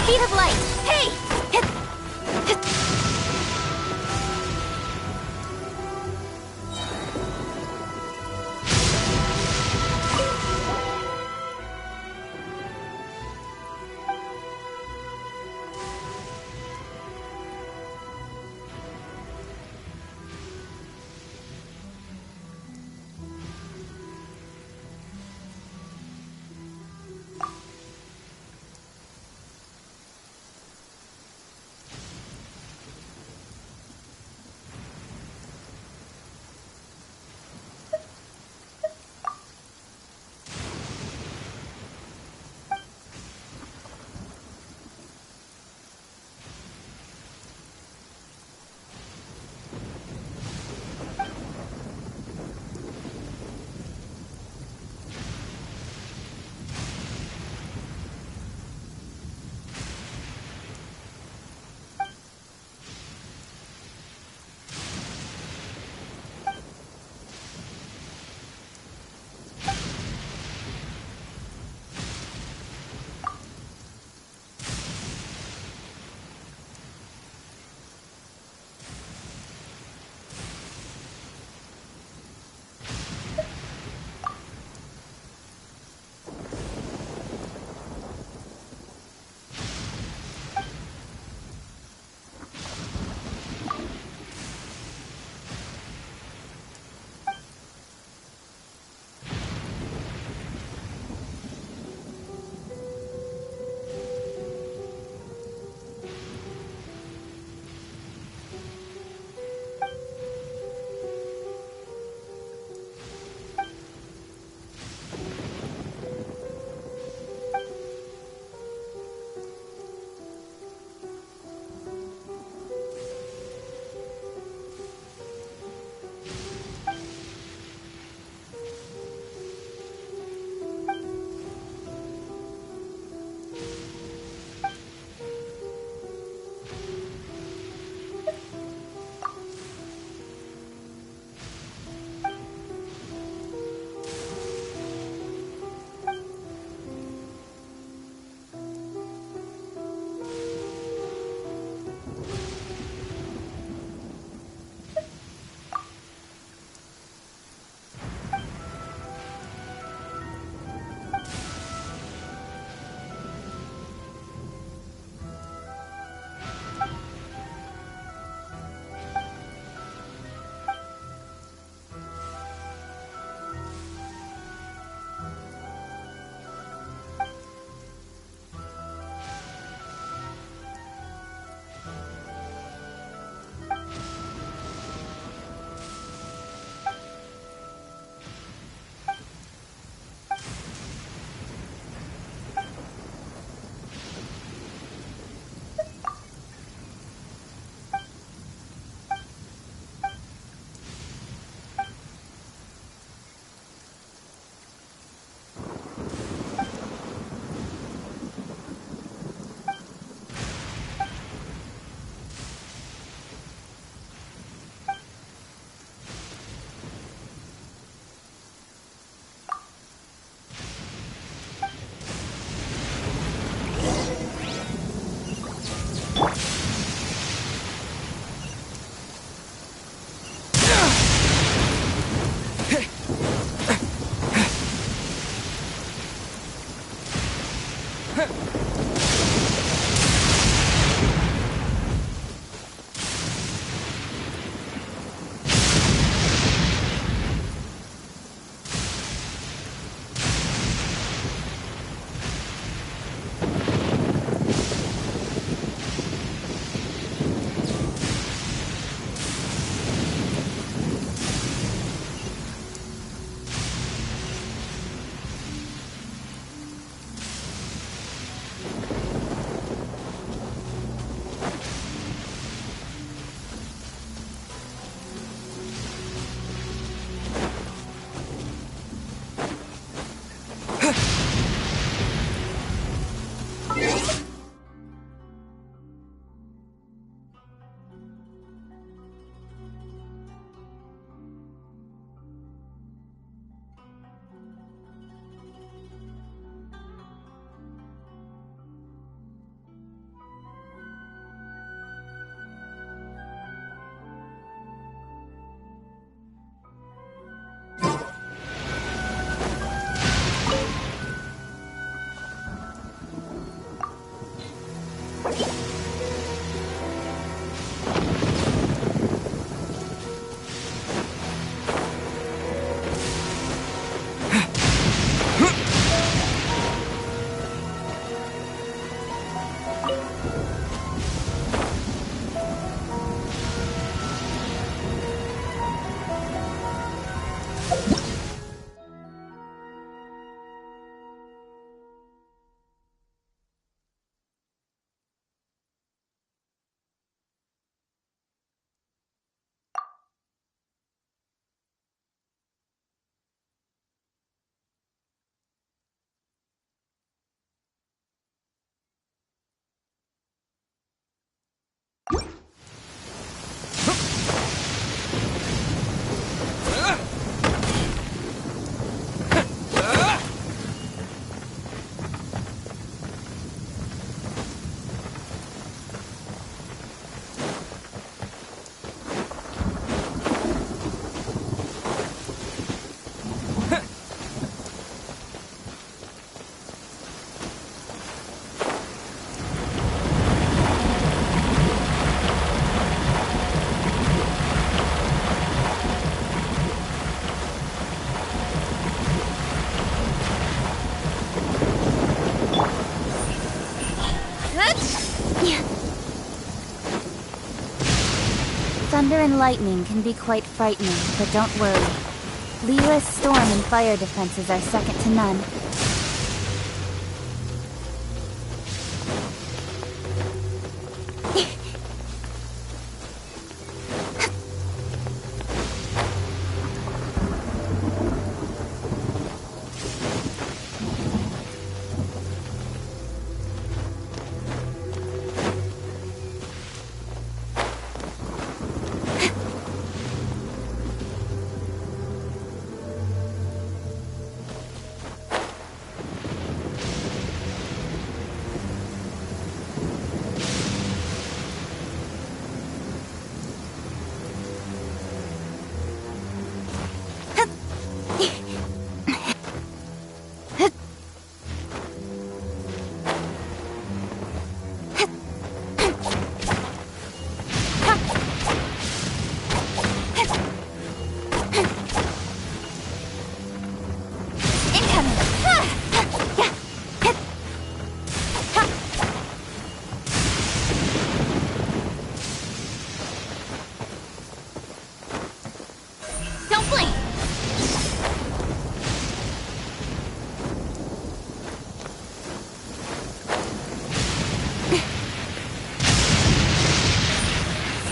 Speed of light! Hey! Thunder and lightning can be quite frightening, but don't worry. Liyue's storm and fire defenses are second to none.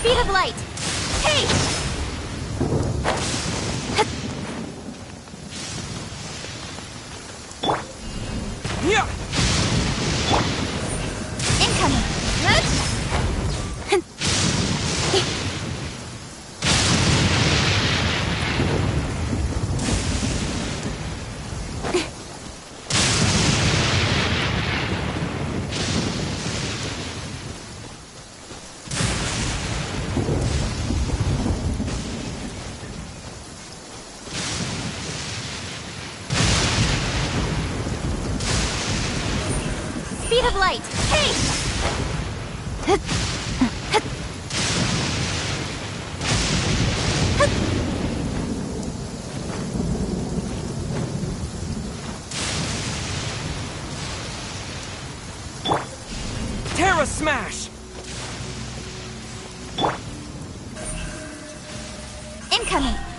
Speed of light! Hey! Yeah! Incoming! light! Hey! Terra Smash! Incoming!